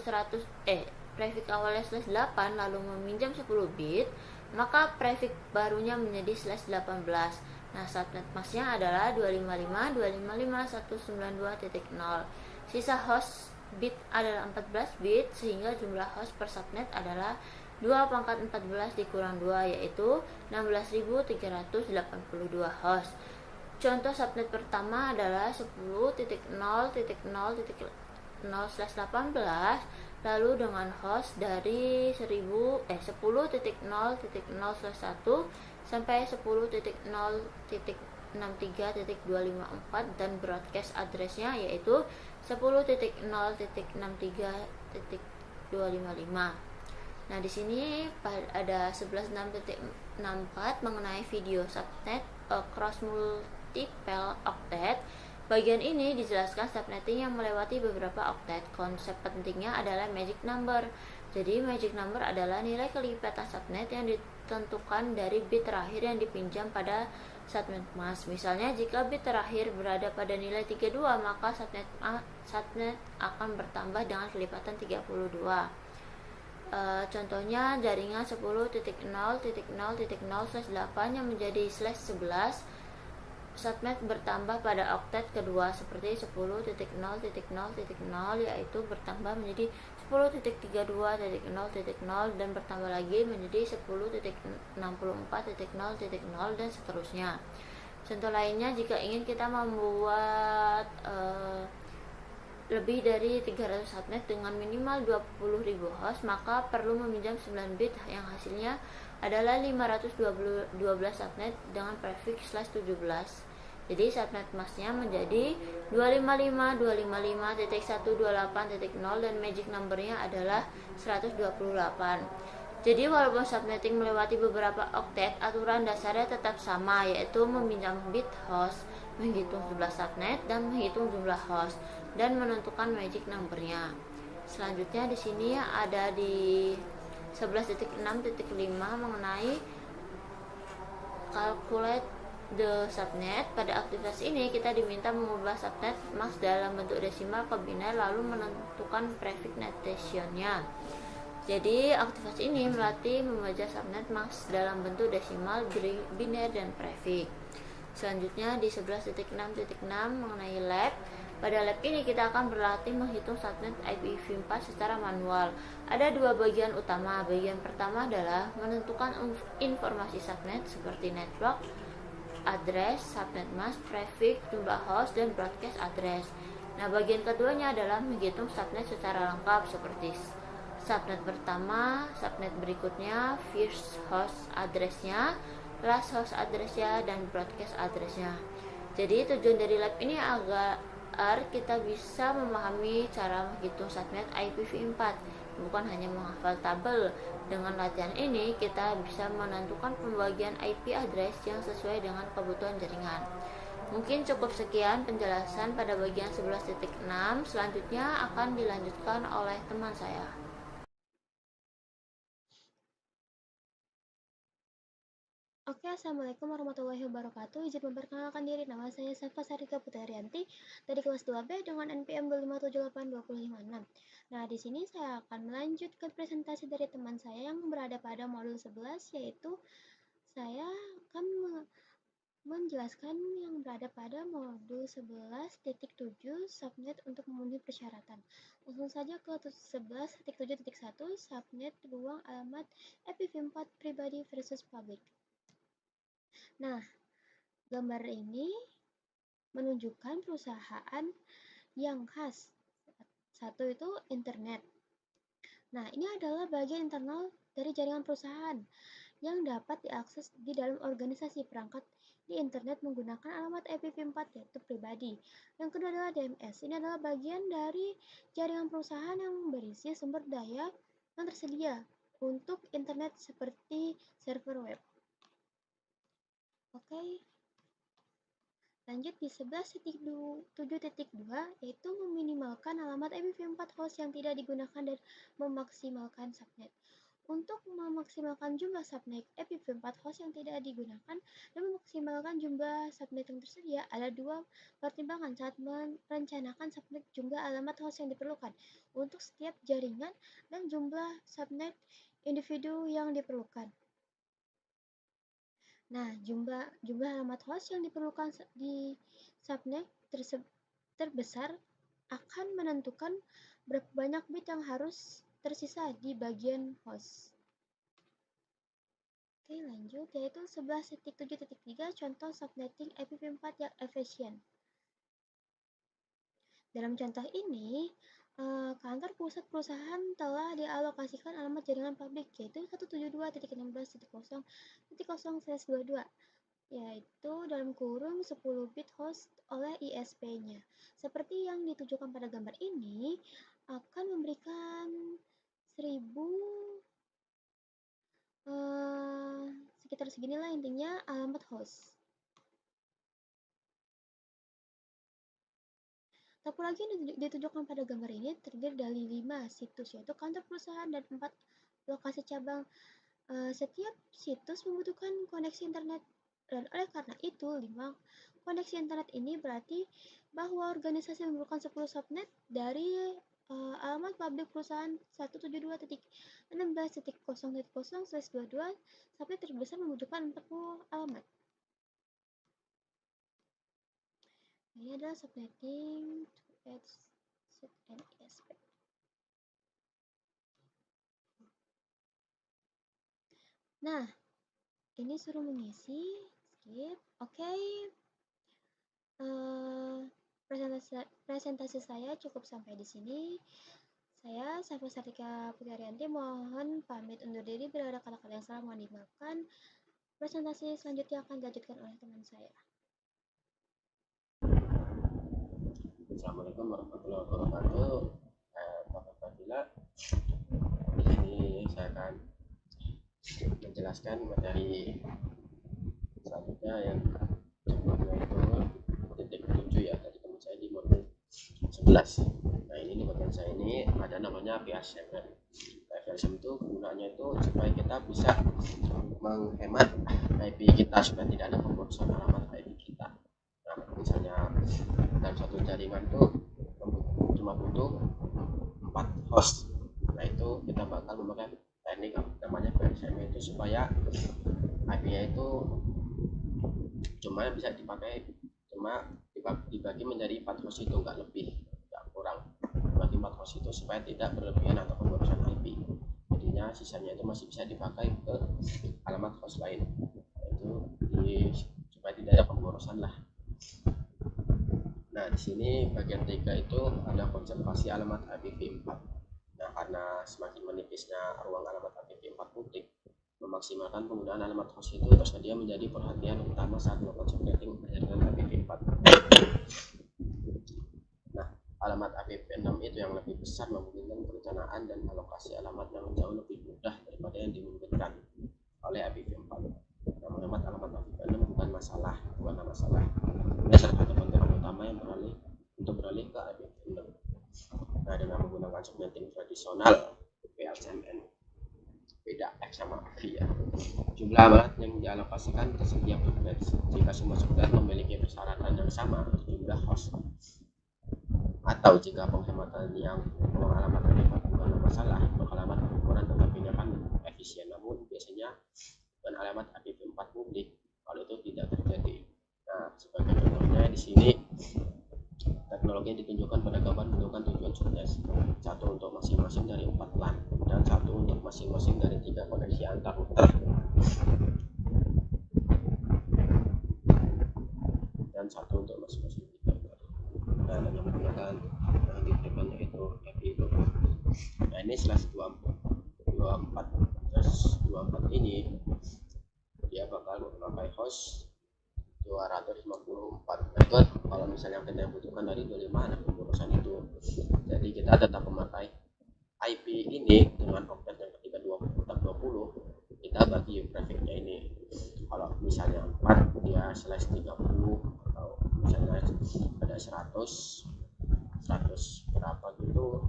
prefix awalnya /8 lalu meminjam 10 bit, maka prefix barunya menjadi /18. Nah, subnet masknya adalah 255.255.192.0. Sisa host bit adalah 14 bit, sehingga jumlah host per subnet adalah 2 pangkat 14 dikurang 2, yaitu 16.382 host. Contoh subnet pertama adalah 10.0.0.0/18, lalu dengan host dari 10.0.0/1 sampai 10.0.63.254 dan broadcast addressnya yaitu 10.0.63.255. Nah, di sini ada 11.6.64 mengenai video subnet cross multiple octet. Bagian ini dijelaskan subnetting yang melewati beberapa octet. Konsep pentingnya adalah magic number. Jadi magic number adalah nilai kelipatan subnet yang ditentukan dari bit terakhir yang dipinjam pada subnet mask. Misalnya jika bit terakhir berada pada nilai 32, maka subnet akan bertambah dengan kelipatan 32. Contohnya jaringan 10.0.0.0/8 yang menjadi /11 subnet bertambah pada oktet kedua seperti 10.0.0.0 yaitu bertambah menjadi 10.32.0.0 dan bertambah lagi menjadi 10.64.0.0 dan seterusnya. Contoh lainnya, jika ingin kita membuat lebih dari 300 subnet dengan minimal 20.000 host, maka perlu meminjam 9 bit yang hasilnya adalah 512 subnet dengan prefix /17. Jadi subnet masknya menjadi 255.255.128.0 dan magic numbernya adalah 128. Jadi walaupun subnetting melewati beberapa oktet, aturan dasarnya tetap sama, yaitu meminjam bit host, menghitung jumlah subnet dan menghitung jumlah host dan menentukan magic numbernya. Selanjutnya di sini ada di 11.6.5 mengenai calculate the subnet. Pada aktivitas ini kita diminta mengubah subnet mask dalam bentuk desimal ke biner lalu menentukan prefix notationnya. Jadi aktivitas ini melatih membaca subnet mask dalam bentuk desimal, biner, dan prefix. Selanjutnya di 11.6.6 mengenai lab. Pada lab ini kita akan berlatih menghitung subnet IPv4 secara manual. Ada dua bagian utama. Bagian pertama adalah menentukan informasi subnet seperti network address, subnet mask, prefix, jumlah host, dan broadcast address. Nah, bagian keduanya adalah menghitung subnet secara lengkap seperti subnet pertama, subnet berikutnya, first host address-nya, last host address-nya, dan broadcast address-nya. Jadi tujuan dari lab ini agar kita bisa memahami cara menghitung subnet IPv4, bukan hanya menghafal tabel. Dengan latihan ini kita bisa menentukan pembagian IP address yang sesuai dengan kebutuhan jaringan. Mungkin cukup sekian penjelasan pada bagian 11.6. Selanjutnya akan dilanjutkan oleh teman saya. Oke, Assalamualaikum warahmatullahi wabarakatuh. Izin memperkenalkan diri, nama saya Safa Sarika Putarianti dari kelas 2B dengan NPM 2578256. Nah, di sini saya akan melanjutkan presentasi dari teman saya yang berada pada modul 11, yaitu saya akan menjelaskan yang berada pada modul 11.7 subnet untuk memenuhi persyaratan. Langsung saja ke 11.7.1 subnet ruang alamat IPv4 pribadi versus public. Nah, gambar ini menunjukkan perusahaan yang khas. Satu itu internet. Nah, ini adalah bagian internal dari jaringan perusahaan yang dapat diakses di dalam organisasi perangkat di internet menggunakan alamat IPv4 yaitu pribadi. Yang kedua adalah DMS. Ini adalah bagian dari jaringan perusahaan yang berisi sumber daya yang tersedia untuk internet seperti server web. Oke, lanjut di 11.7.2 yaitu meminimalkan alamat IPv4 host yang tidak digunakan dan memaksimalkan subnet. Untuk memaksimalkan jumlah subnet IPv4 host yang tidak digunakan dan memaksimalkan jumlah subnet yang tersedia, ada dua pertimbangan saat merencanakan subnet: jumlah alamat host yang diperlukan untuk setiap jaringan dan jumlah subnet individu yang diperlukan. Nah, jumlah alamat host yang diperlukan di subnet terbesar akan menentukan berapa banyak bit yang harus tersisa di bagian host. Oke, lanjut, yaitu 11.7.3 contoh subnetting IPv4 yang efisien. Dalam contoh ini, kantor pusat perusahaan telah dialokasikan alamat jaringan publik, yaitu 172.16.0.0/22, yaitu dalam kurung 10 bit host oleh ISP-nya. Seperti yang ditunjukkan pada gambar ini, akan memberikan 1000 sekitar seginilah intinya alamat host. Topologi yang ditunjukkan pada gambar ini terdiri dari 5 situs, yaitu kantor perusahaan dan 4 lokasi cabang. Setiap situs membutuhkan koneksi internet, dan oleh karena itu 5 koneksi internet ini berarti bahwa organisasi memerlukan 10 subnet dari alamat publik perusahaan 172.16.0.0/22. Subnet terbesar membutuhkan 40 alamat. Ini adalah subnetting to set and ISP. Nah, ini suruh mengisi, skip. Oke. Presentasi saya cukup sampai di sini. Saya, Safa Sarika Putarianti, mohon pamit undur diri. Bila ada kata-kata yang salah mohon dimaafkan. Presentasi selanjutnya akan dilanjutkan oleh teman saya. Assalamualaikum warahmatullahi wabarakatuh. Bapak Fadila, di sini saya akan menjelaskan materi selanjutnya yang jumlahnya itu titik 7 ya, tadi teman saya di modul 11. Nah, ini di bagian saya ini ada namanya PSM. PSM itu gunanya itu supaya kita bisa menghemat IP kita supaya tidak ada pemborosan alamat IP kita. Nah, misalnya dalam satu jaringan tuh cuma butuh 4 host. Nah, itu kita bakal memakai teknik namanya PSM itu supaya IP-nya itu cuma bisa dipakai dibagi menjadi 4 host, itu enggak lebih, enggak kurang. Dibagi 4 host itu supaya tidak berlebihan atau pemborosan IP. Jadinya sisanya itu masih bisa dipakai ke alamat host lain. Itu supaya tidak ada pemborosan lah. Nah, di sini bagian 3 itu ada konservasi alamat IPv4. Nah, karena semakin menipisnya ruang alamat IPv4 publik, memaksimalkan penggunaan alamat host itu tersedia menjadi perhatian utama saat melakukan subnetting jaringan IPv4. Nah, alamat IPv6 itu yang lebih besar memungkinkan perencanaan dan alokasi alamat yang jauh lebih mudah daripada yang dimungkinkan oleh IPv4. Nah, menghemat alamat IPv6 bukanlah masalah. Ini salah satu tantangan utama yang beralih ke IPv6. Nah, dengan menggunakan subnetting tradisional PLCMN, beda X sama V ya. Jumlah alamat yang dialokasikan tersedia subnet. Jika semua subnet memiliki persyaratan yang sama untuk jumlah host, atau jika penghematan yang ruang alamat IPv4 bukanlah masalah, maka alamat ukuran tetapi akan efisien. Namun biasanya dengan alamat IPv4 publik kalau itu tidak terjadi. Nah, sebagai contohnya di sini teknologi yang ditunjukkan pada gambar menunjukkan tujuan subnet, satu untuk masing-masing dari 4 LAN dan satu untuk masing-masing dari 3 koneksi antar router dan satu untuk masing-masing 3 router. Nah, dengan menggunakan yang diberikan yaitu IP24. Nah, ini slash 24 ini dia bakal memakai host 254. Nah, itu kalau misalnya kita butuhkan dari 25 ada pemborosan itu. Jadi kita tetap memakai IP ini dengan oktet yang ketiga 20, kita bagi trafficnya ini. Kalau misalnya 4 dia slash 30, atau misalnya ada 100 berapa gitu,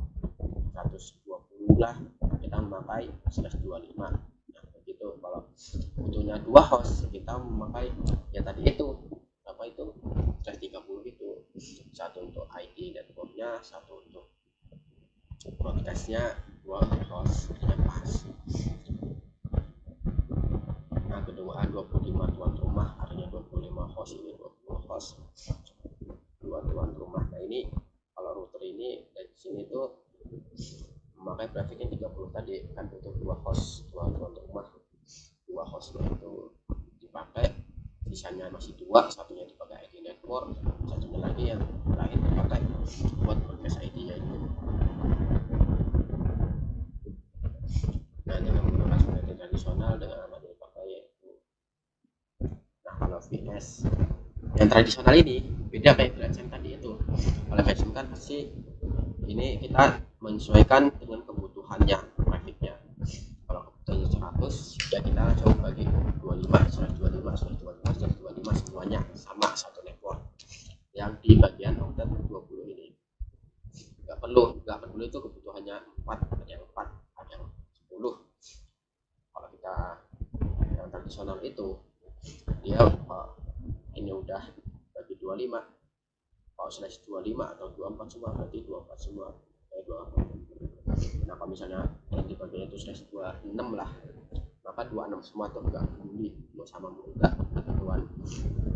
120 lah, kita memakai /25. Nah begitu. Kalau butuhnya 2 host, kita memakai ya tadi itu apa itu /30 itu, satu untuk ID networknya, satu untuk broadcastnya, 2 untuk host yang pas. Nah kedua 25 tuan rumah, artinya 25 host, ini 20 host, 2 tuan rumah. Nah ini kalau router ini dari sini tuh memakai prefixnya 30 tadi kan, butuh 2 host, 2 tuan rumah, 2 hostnya itu dipakai, sisanya masih 2, satunya dipakai ID network, satunya lagi yang lain dipakai buat broadcast ID-nya itu. Nah dengan menggunakan subnetting tradisional dengan alamat yang dipakai yaitu, nah kalau VS yang tradisional ini beda kayak VSM tadi itu. Kalau VSM kan pasti ini kita menyesuaikan dengan kebutuhannya trafficnya. Kalau kebutuhannya 100 ya kita langsung bagi 25 semuanya sama satu network yang di bagian oktet 20 ini. Nggak perlu itu kebutuhannya 4, ada yang 4, ada yang 10. Kalau kita yang tradisional itu dia ini udah bagi 25, kalau /25 atau 24 semua berarti 24 semua, 24. Nah kalau misalnya yang dibaginya itu /26 lah, maka 26 semua tuh enggak peduli mau sama enggak,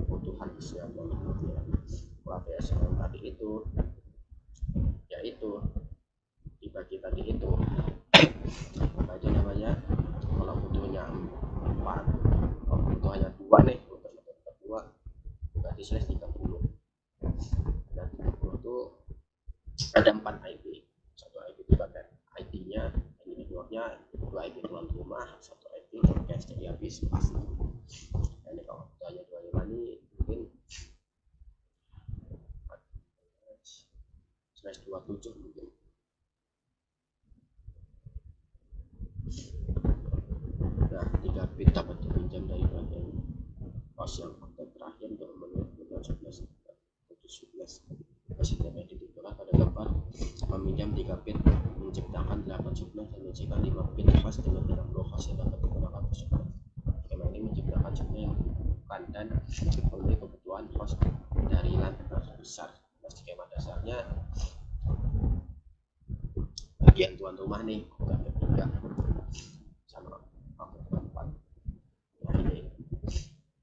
kebutuhan isinya ya. Kalau yang tadi itu yaitu dibagi tadi itu apa itu namanya, kalau butuhnya 4, kalau butuhnya 2 nih, untuk 2 berarti /30. Dan 30 itu ada 4 IP, satu IP dipakai ID-nya, ID networknya, 2 IP tuan rumah, 1 IP broadcast, jadi habis pasti. Nah, ini kalau butuhnya 25 ini mungkin /27 mungkin. Nah 3 bit dapat dipinjam dari bagian host yang oktet terakhir untuk memenuhi kebutuhan 11 setiap yang ditentukan pada gambar meminjam 3 bit menciptakan 8 subnet dan menciptakan 5 bit host dengan 30 host yang dapat digunakan per subnet. Skema ini menciptakan subnet yang bukan dan memenuhi kebutuhan host dari LAN terbesar. Nah, skema dasarnya bagian tuan rumah nih oktet 3 sama oktet 4.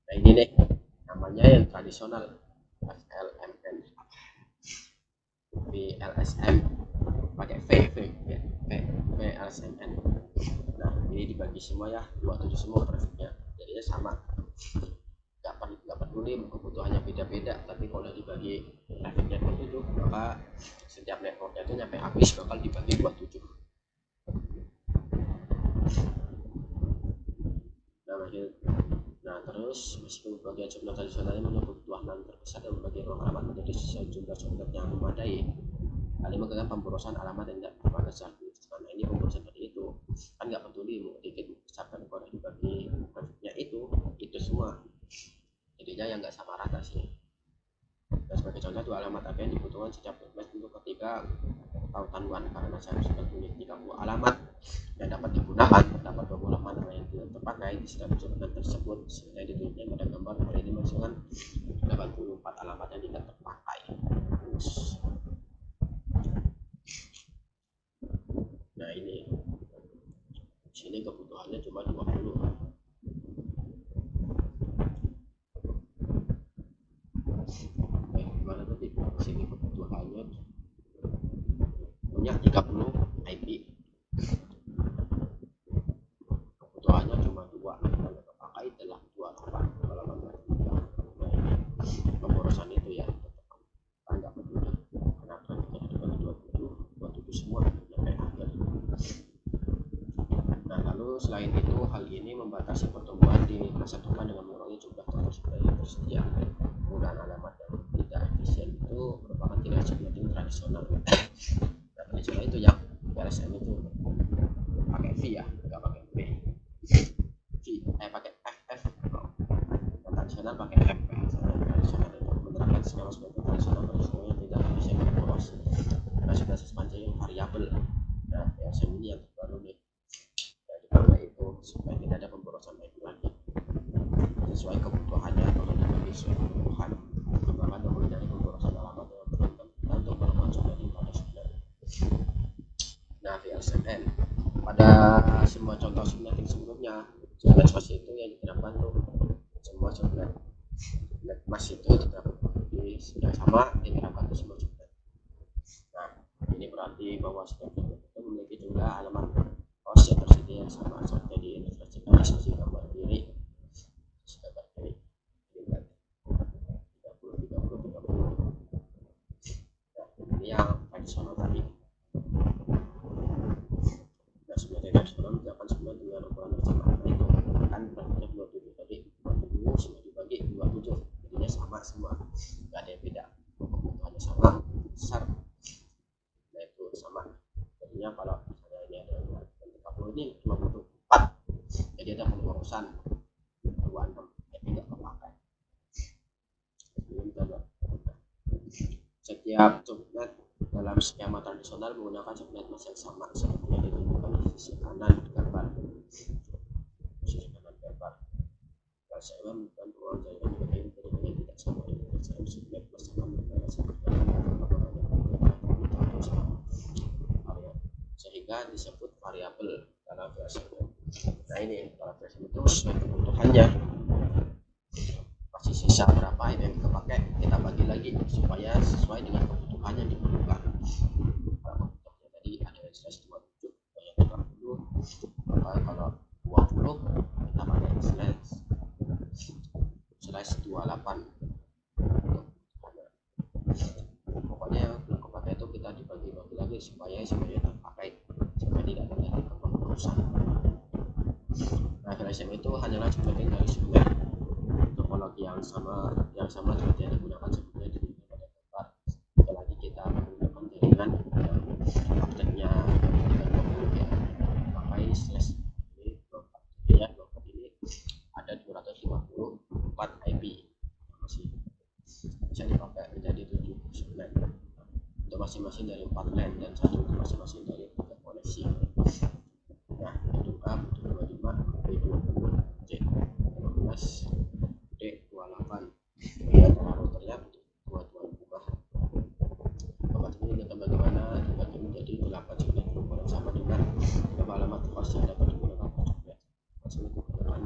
Nah ini nih namanya yang tradisional FLMN, VLSM pakai VLSMN. Nah ini dibagi semua ya, 27 semua trafficnya, jadinya sama, nggak peduli kebutuhannya beda-beda, tapi kalau dibagi trafficnya 27 maka setiap networknya itu nyampe habis bakal dibagi 27. Nah terus meskipun bagian subnet tradisional ini menyebut kebutuhan terbesar dan bagian alamat menjadi sejumlah subnet yang memadai, kali menggunakan pemborosan alamat yang tidak pada dasar. Karena ini pemborosan seperti itu kan nggak peduli mau dikit besar, kalau dibagi trafficnya itu semua, jadinya yang nggak sama rata sih. Dan sebagai contoh, 2 alamat apa yang dibutuhkan setiap subnet untuk ketika tautan WAN, karena saya sudah punya 30 alamat yang dapat digunakan, terdapat 20 alamat yang tidak terpakai di setiap subnet tersebut. Seperti ditunjukkan pada gambar, hal ini menunjukkan 84 alamat yang tidak terpakai. Nah ini sini kebutuhannya cuma 20. Gimana tadi? Sini kebutuhannya punya 30 IP, kebutuhannya cuma 2, yang terpakai adalah 28 alamat. Nah ini pemborosan itu ya, kan nggak peduli karena trafficnya dibagi 27 semua sampai akhir. Nah lalu selain itu, hal ini membatasi pertumbuhan di masa depan dengan mengurangi jumlah total subnet yang tersedia. Penggunaan alamat yang tidak efisien itu merupakan tindakan subnetting tradisional. Nah tradisional itu yang VLSM itu pakai V ya, nggak pakai V. Pakai FF. Yang tradisional pakai F. Tradisional itu menerapkan skema subnetting tradisional yang tidak efisien dan boros. Nah sudah sepanjang yang variabel. Nah VLSM ini yang terbaru nih, LCN. Pada semua contoh subnetting sebelumnya, subnet mas itu yang diterapkan tuh semua subnet mas itu diterapkan yang sama diterapkan tuh semua subnet. Nah, ini berarti bahwa setiap subnet itu memiliki jumlah alamat host yang tersedia yang sama seperti di investigasi gambar kiri gambar kiri 30. Nah, ini yang tradisional tadi. Nah, sebenarnya tradisional menjalankan semua dengan ukuran yang sama. Nah, itu kan berarti 27 tadi 27 semua dibagi 27 jadinya sama semua, nggak ada yang beda, kebutuhannya sama besar. Nah, itu sama jadinya kalau misalnya ini ada 30 ini cuma butuh 4, jadi ada pengurusan 26 jadi nggak kepakai. Setiap subnet dalam skema tradisional menggunakan subnet mas yang sama seperti yang ditunjukkan di sisi kanan gambar. Sisi kanan gambar. Kalau saya bukan ruang jaringan yang tidak sama dengan saya subnet mas akan berjalan seperti sehingga disebut variabel dalam VSM. Nah, ini dalam VSM itu sesuai kebutuhannya. Pasti sisa berapa itu yang kita pakai, kita bagi lagi supaya sesuai dengan kebutuhan yang diperlukan. Kalau kebutuhannya tadi ada yang slash 27, yang 30, maka kalau 20 kita pakai slash 28. Pokoknya yang belum kepakai itu kita dibagi-bagi lagi supaya semuanya terpakai, supaya tidak terjadi kepengurusan. Nah, VSM itu hanyalah subnetting dari subnet topologi yang sama seperti yang digunakan sebelumnya di pada gambar. Apalagi kita menggunakan jaringan objeknya 320 ya, maka ini slash ini 24 ya, 24 ini ada 254 IP masih bisa dipakai menjadi 7 subnet untuk masing-masing dari 4 LAN dan 1 untuk masing-masing dari 3 koneksi. Nah, untuk A butuh 25, B20, C15, D28. Ya, routernya butuh 2 rumah. Obat ini dengan bagaimana dibagi menjadi 8 subnet yang sama dengan berapa alamat host yang dapat digunakan per subnet. Maksudnya kebutuhan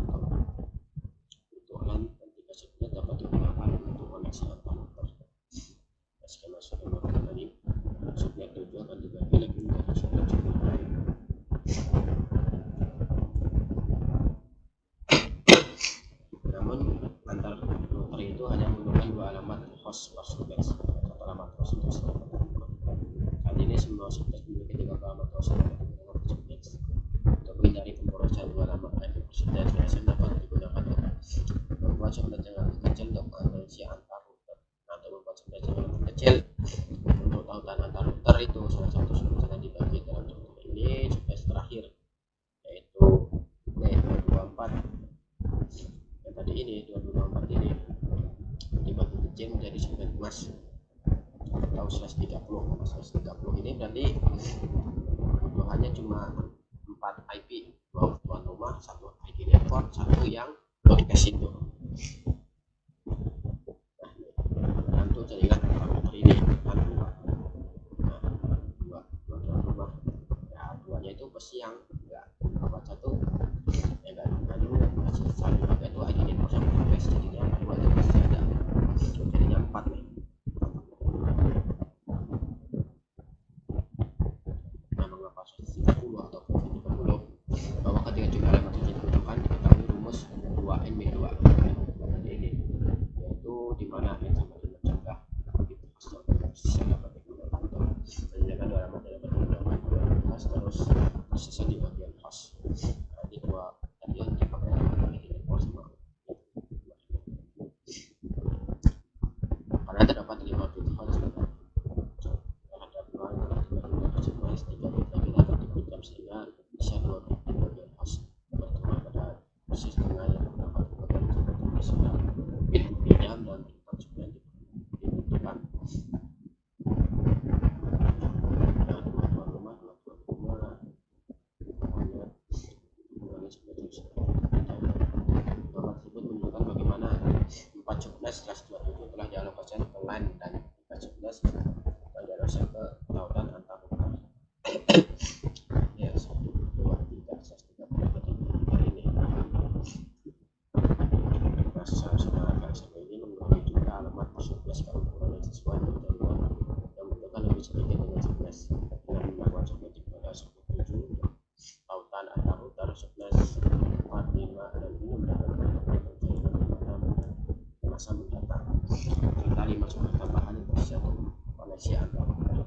dan 3 subnet dapat digunakan untuk koneksi antar router. Skema subnet tadi subnet 7 akan dibagi lagi menjadi subnet lain. Namun antar router itu hanya menggunakan 2 alamat host per subnet, 1 alamat host untuk setiap saat ini semua subnet memiliki 3 alamat host yang dapat digunakan per subnet. Untuk menghindari pemborosan 2 alamat IP per subnet, VSM dapat digunakan untuk membuat subnet yang lebih kecil untuk koneksi antar router. Nah, untuk membuat subnet yang lebih kecil untuk tautan antar router itu salah satu subnet yang dibagi dalam contoh ini subnet terakhir yaitu D24. Yang tadi ini 224 ini dibagi kecil menjadi subnet mas atau slash 30. Slash 30 ini berarti kebutuhannya cuma 4 IP, 2 tuan rumah, 1 ID network, 1 yang broadcast itu. Nah, untuk jaringan router ini kan 2 tuan rumah. Ya, 2-nya itu pasti yang enggak apa satu ya enggak dulu satu itu ID network sama broadcast, jadinya 2 itu pasti ada, jadinya 4 nih. Nah, mengapa 30 atau 30? Bahwa ketika jumlah alamat yang dibutuhkan diketahui rumus 2N-2 ini, yaitu di mana N sama dengan jumlah bit host yang dapat digunakan untuk menyediakan 2 alamat yang dapat digunakan 2 host terus tersisa di bagian host. Nah, ini 2 tadi yang dipakai ID network sama karena terdapat 5 bit host terhadap 2 yang telah dibagi masing-masing 3 bit lagi dapat dipinjam sehingga bisa 2 bit di bagian host bertemu pada sistem yang dapat dibagi sehingga bit pinjam dan tempat subnet dibutuhkan. Nah, 2 tuan rumah pokoknya hubungannya seperti itu. Gambar tersebut menunjukkan bagaimana 4 subnet slash 27 telah dialokasikan ke LAN dan 3 subnet telah dialokasikan ke tautan antar router. lebih sedikit dengan subnet dengan melakukan subnetting pada subnet 7 tautan antar router subnet 4, 5, dan 6 dapat jaringan masa mendatang serta 5 subnet tambahan yang tersiap koneksi antar router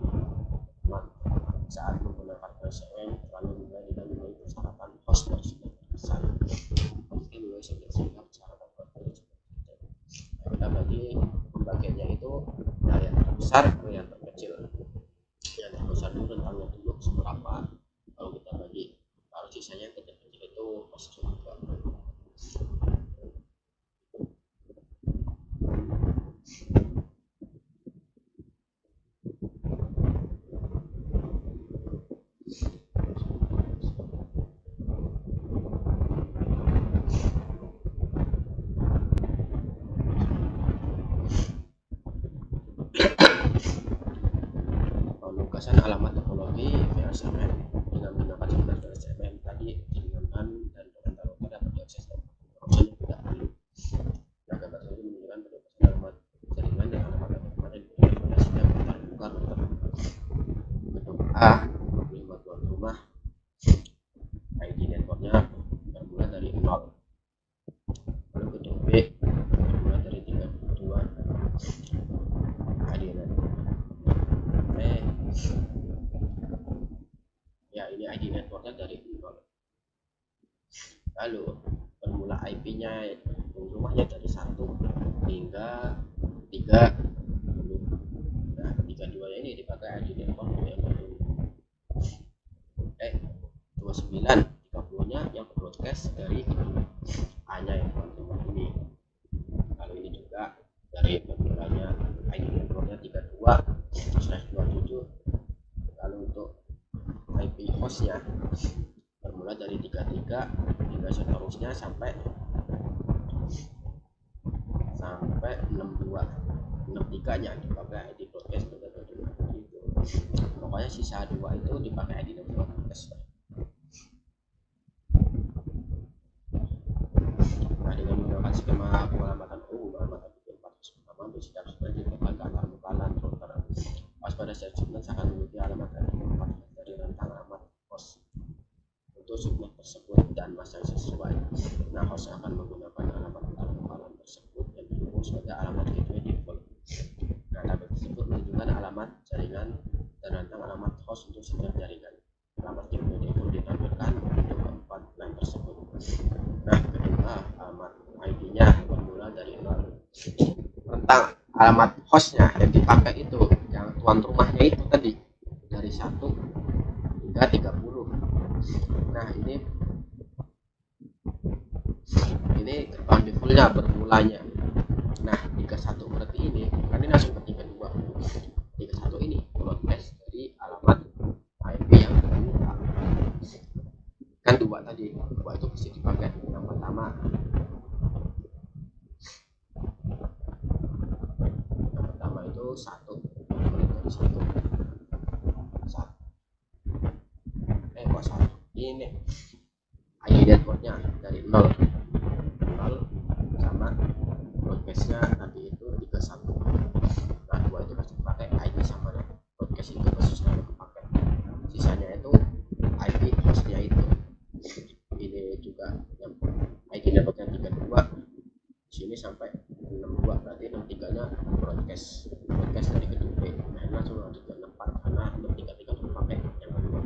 saat menggunakan PSN lalu mulai dengan memenuhi persyaratan host dan subnet besar. Kita mulai sudah persyaratan host. Kita bagi pembagiannya itu dari yang terbesar ke yang terkecil. Yang terbesar itu rentangnya dulu seberapa, kalau kita bagi baru sisanya yang kecil-kecil itu host juga. Penugasan alamat topologi VSMM dengan menggunakan sebutan VSMM tadi jaringan dan router dapat diakses dan opsi yang tidak perlu. Nah, gambar ini menunjukkan penugasan alamat jaringan dan alamat yang sudah terbuka router. Gedung A 25 tuan rumah, ID networknya bermula dari 0. Lalu gedung B bermula dari 32 ID network. Ya, ini ID networknya dari 0. Lalu bermula IP-nya rumahnya dari 1 hingga 30. Nah, 32 ini dipakai ID network yang baru. 29 30-nya yang broadcast dari gedung A-nya yang teman-teman ini. Kalau ini juga dari bermulanya ID networknya 32/27. Lalu untuk IP hostnya bermula dari 33 hingga seterusnya sampai 62. 63 nya dipakai ID broadcast itu. Pokoknya sisa 2 itu dipakai ID broadcast. Nah, dengan menggunakan skema pengamatan pengamatan 400 pertama untuk setiap subnet ditemukan ke antar muka LAN router. Pada setiap subnet akan memiliki alamat IP 4 dari rentang alamat host untuk subnet tersebut dan masa yang sesuai. Nah, host akan menggunakan alamat antar muka LAN tersebut yang didukung sebagai alamat gateway default. Nah, tabel tersebut menunjukkan alamat jaringan dan rentang alamat host untuk setiap jaringan. Alamat gateway default ditampilkan untuk keempat LAN tersebut. Nah, kedua, alamat ID-nya bermula dari 0. Rentang alamat hostnya yang dipakai itu, yang tuan rumahnya itu tadi, dari 1 hingga 30. Nah, ini gerbang defaultnya bermulanya. Nah, 31 berarti ini, kan ini langsung ke 32. 31 ini broadcast dari alamat IP yang terbuka. Kan 2 tadi, 2 itu bisa dipakai. Yang pertama itu 1 dari 1 ini ID networknya dari 0 sama broadcastnya nanti itu 31. Nah, 2 itu pasti pakai ID sama broadcast itu pasti selalu kepakai. Sisanya itu IP hostnya itu. Ini juga yang ID networknya 32 sini sampai 62, berarti 63 nya broadcast dari gedung B. Nah, ini langsung lanjut ke 64 karena 63 itu pakai yang kedua.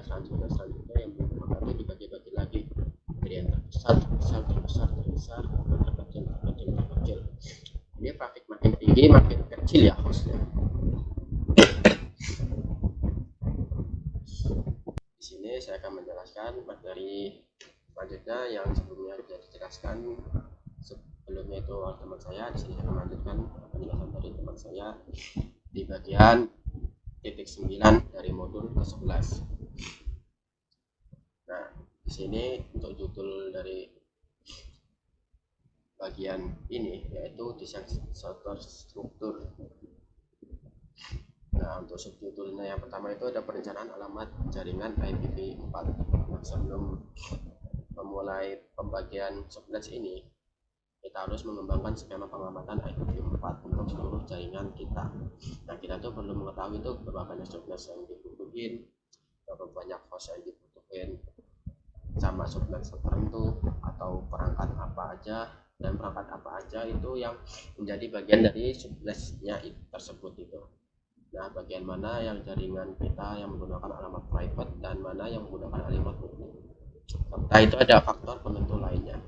Selanjutnya yang berarti dibagi-bagi lagi dari yang terbesar, terkecil. Ini traffic makin tinggi makin kecil ya hostnya. Di sini saya akan menjelaskan materi selanjutnya yang sebelumnya sudah dijelaskan sebelumnya itu oleh teman saya. Di sini saya akan melanjutkan penjelasan dari teman saya di bagian titik 9 dari modul ke-11. Nah, di sini untuk judul dari bagian ini yaitu desain software struktur. Nah, untuk subjudulnya yang pertama itu ada perencanaan alamat jaringan IPv4. Nah, sebelum memulai pembagian subnet ini, kita harus mengembangkan skema pengamatan IPv4 untuk seluruh jaringan kita. Nah, kita tuh perlu mengetahui itu berapa banyak subnet yang dibutuhin, berapa banyak host yang dibutuhin, sama subnet tertentu atau perangkat apa aja, dan perangkat apa aja itu yang menjadi bagian dari subnetnya tersebut itu. Nah, bagian mana yang jaringan kita yang menggunakan alamat private dan mana yang menggunakan alamat publik. Serta itu ada faktor penentu lainnya.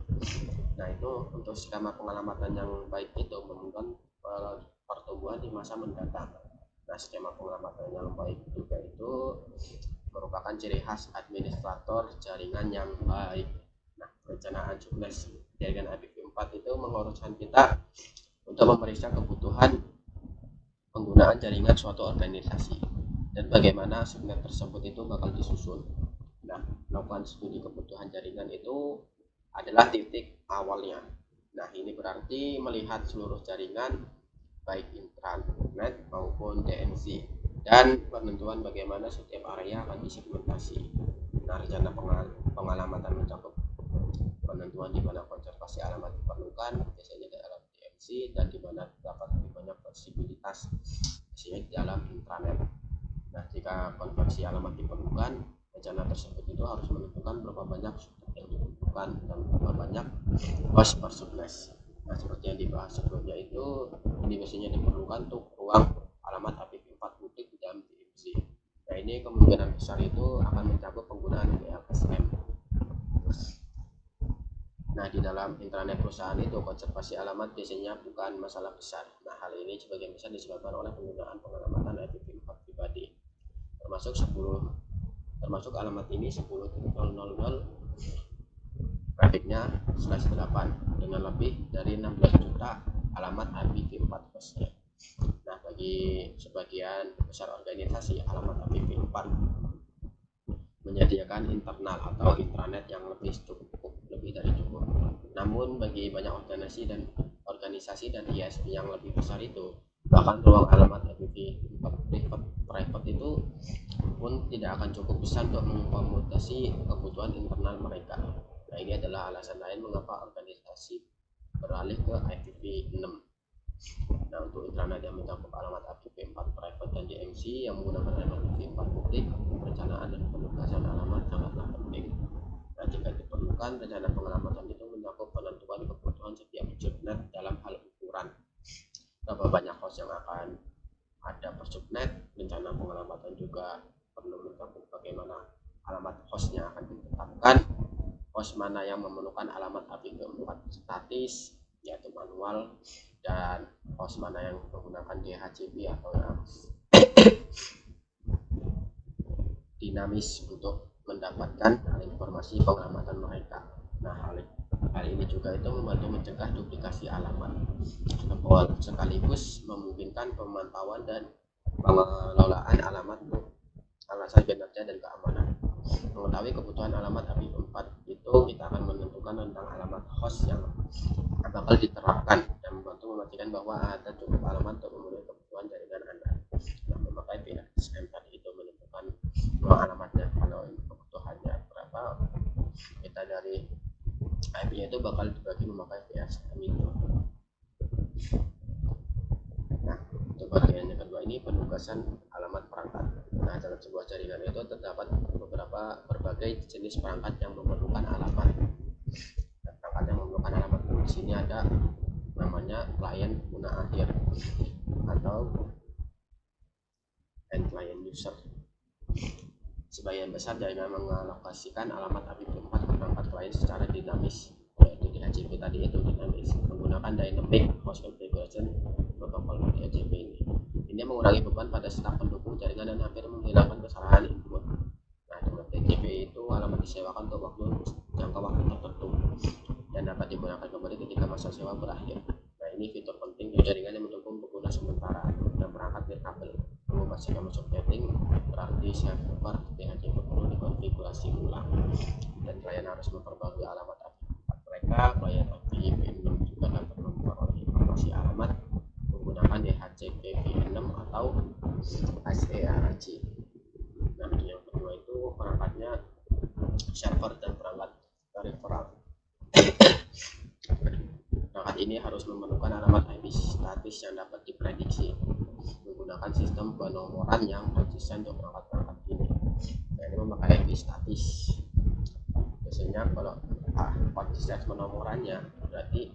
Nah, itu untuk skema pengalamatan yang baik itu memungkinkan pertumbuhan di masa mendatang. Nah, skema pengalamatan yang baik juga itu merupakan ciri khas administrator jaringan yang baik. Nah, perencanaan subnet jaringan IPv4 itu mengharuskan kita untuk memeriksa kebutuhan penggunaan jaringan suatu organisasi dan bagaimana subnet tersebut itu bakal disusun. Nah, melakukan studi kebutuhan jaringan itu adalah titik awalnya. Nah, ini berarti melihat seluruh jaringan baik intranet maupun DNC dan penentuan bagaimana setiap area akan disegmentasi. Nah, rencana pengalamatan mencakup penentuan di mana konservasi alamat diperlukan, biasanya dalam DNC, dan di mana terdapat lebih banyak fleksibilitas, biasanya di dalam intranet. Nah, jika konversi alamat diperlukan, rencana tersebut itu harus menentukan berapa banyak subnet yang dibutuhkan dan berapa banyak host per subnet. Nah, seperti yang dibahas sebelumnya itu, ini biasanya diperlukan untuk ruang alamat IPv4 publik di dalam DNC. Nah, ini kemungkinan besar itu akan mencakup penggunaan DLSM. Nah, di dalam intranet perusahaan itu konservasi alamat biasanya bukan masalah besar. Nah, hal ini sebagian besar disebabkan oleh penggunaan pengalamatan IPv4 pribadi, termasuk alamat ini 10.000 grafiknya /8 dengan lebih dari 16 juta alamat IPv4 hostnya. Nah, bagi sebagian besar organisasi, alamat IPv4 menyediakan internal atau intranet yang lebih dari cukup. Namun bagi banyak organisasi dan ISP yang lebih besar itu, bahkan ruang alamat IPv4 private itu pun tidak akan cukup besar untuk mengakomodasi kebutuhan internal mereka. Nah, ini adalah alasan lain mengapa organisasi beralih ke IPv6. Nah, untuk intranet yang mencakup alamat IPv4 private dan DMC yang menggunakan alamat IPv4 publik, perencanaan dan penugasan alamat sangatlah penting. Nah, jika diperlukan, rencana pengalamatan itu mencakup penentuan kebutuhan setiap subnet dalam hal ukuran, berapa banyak host yang akan ada per subnet. Rencana pengalamatan juga perlu mencakup bagaimana alamat hostnya akan ditetapkan, host mana yang memerlukan alamat IPv4 statis yaitu manual, dan host mana yang menggunakan DHCP atau yang dinamis untuk mendapatkan informasi pengalamatan mereka. Nah, hal ini juga itu membantu mencegah duplikasi alamat, sekaligus memungkinkan pemantauan dan pengelolaan alamat untuk alasan kinerja dan keamanan. Mengetahui kebutuhan alamat IPv4 itu, kita akan menentukan tentang alamat host yang bakal diterapkan dan membantu memastikan bahwa ada cukup alamat untuk memenuhi kebutuhan jaringan Anda. Nah, memakai PSM tadi itu menentukan alamatnya, kalau kebutuhannya berapa, kita dari IP-nya itu bakal dibagi memakai PSM itu. Nah, untuk bagian yang kedua ini penugasan alamat perangkat. Nah, dalam sebuah jaringan itu terdapat berbagai jenis perangkat yang memerlukan alamat. Nah, perangkat yang memerlukan alamat itu di sini ada namanya klien pengguna akhir atau end client user. Sebagian besar jaringan mengalokasikan alamat IPv4 ke perangkat klien secara dinamis, yaitu DHCP tadi itu dinamis, menggunakan dynamic host configuration protokol DHCP ini. Ini mengurangi beban pada staf pendukung jaringan dan hampir menghilangkan kesalahan input. Nah, dengan DHCP itu alamat disewakan untuk jangka waktu tertentu dan dapat digunakan kembali ketika masa sewa berakhir. Nah, ini fitur penting di jaringan yang mendukung pengguna sementara dan perangkat nirkabel. Mengubah skema subnetting berarti server DHCP perlu dikonfigurasi ulang dan klien harus memperbarui alamat IPv4 mereka. Klien IPv6 juga dapat memperoleh informasi alamat menggunakan DHCP v6 atau SERC. Nah, yang kedua itu perangkatnya server dan perangkat referral. Perangkat ini harus memerlukan alamat IP statis yang dapat diprediksi menggunakan sistem penomoran yang konsisten untuk perangkat-perangkat ini. Nah, ini memakai IP statis. Biasanya kalau konsisten penomorannya berarti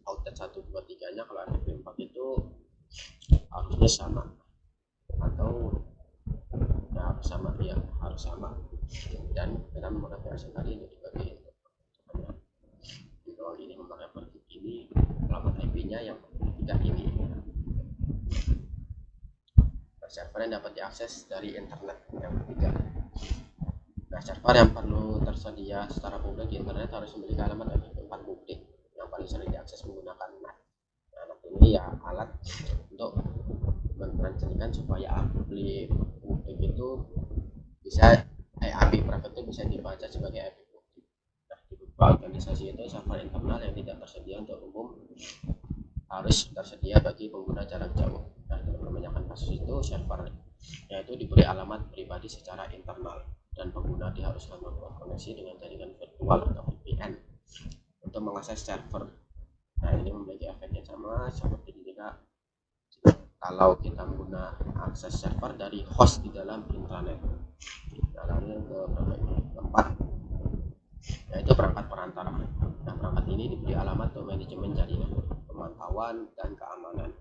outlet 1, 2, 3 nya kalau IP4 itu harusnya sama, atau ya harus sama, ya harus sama, dan kita memakai versi tadi untuk dibagi kalau ini memakai versi ini, alamat IP-nya yang ketiga ini. Server yang dapat diakses dari internet yang ketiga. Nah, server yang perlu tersedia secara publik di internet harus memiliki alamat IP4 publik yang paling sering diakses menggunakan NAT. Nah, NAT ini ya alat untuk mentranslasikan supaya API publik itu bisa API private itu bisa dibaca sebagai API publik. Nah, di beberapa organisasi itu server internal yang tidak tersedia untuk umum harus tersedia bagi pengguna jarak jauh. Nah, kebanyakan kasus itu server yaitu diberi alamat pribadi secara internal dan pengguna diharuskan membuat koneksi dengan jaringan virtual atau VPN untuk mengakses server. Nah, ini memiliki efek yang sama seperti jika kalau kita menggunakan akses server dari host di dalam intranet. Nah, lalu yang keempat yaitu perangkat perantara. Nah, perangkat ini diberi alamat untuk manajemen jaringan, pemantauan, dan keamanan.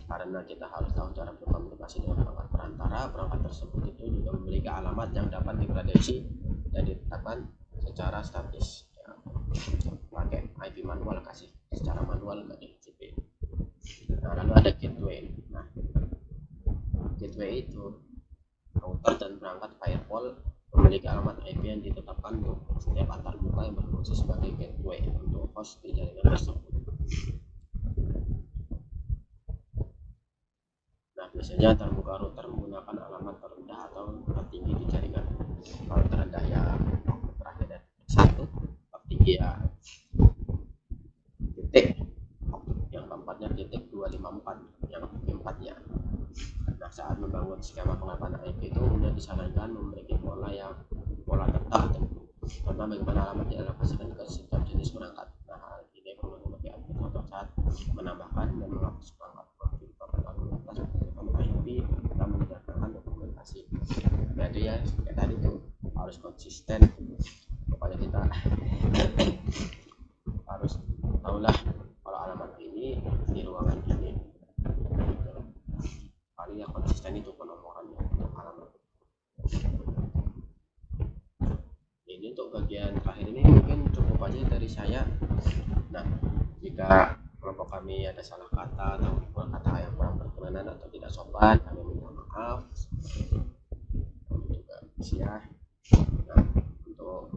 Karena kita harus tahu cara berkomunikasi dengan perangkat perantara, perangkat tersebut itu juga memiliki alamat yang dapat diprediksi dan ditetapkan secara statis. Ya, pakai IP manual, kasih secara manual ke DHCP. Nah, lalu ada gateway. Nah, gateway itu router dan perangkat firewall memiliki alamat IP yang ditetapkan untuk setiap antarmuka yang berfungsi sebagai gateway untuk host di jaringan tersebut. Nah, biasanya antarmuka router menggunakan alamat terendah atau tertinggi di jaringan. Kalau terendah ya terakhir dari 1, tertinggi ya titik, yang keempatnya titik 254, yang keempatnya. Nah, saat membangun skema penerapan IP itu kemudian disarankan memiliki pola tetap tentu, karena bagaimana alamat dialokasikan ke setiap jenis perangkat. Nah, hal ini perlu memiliki administrator saat menambahkan dan menghapus perangkat konfigurasi lalu lintas IP kita menyederhanakan dokumentasi. Nah, itu ya kayak tadi tuh harus konsisten. Pokoknya kita harus tahulah kalau alamat ini di ruangan ini. Paling yang konsisten itu penomorannya untuk alamat. Ini untuk bagian terakhir ini mungkin cukup aja dari saya. Nah, jika kelompok kami ada salah kata atau kata yang kurang berkenan atau tidak sopan, kami minta maaf. Juga ya. Nah, untuk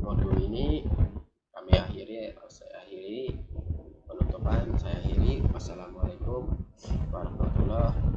modul ini saya akhiri penutupan. Wassalamualaikum warahmatullahi wabarakatuh.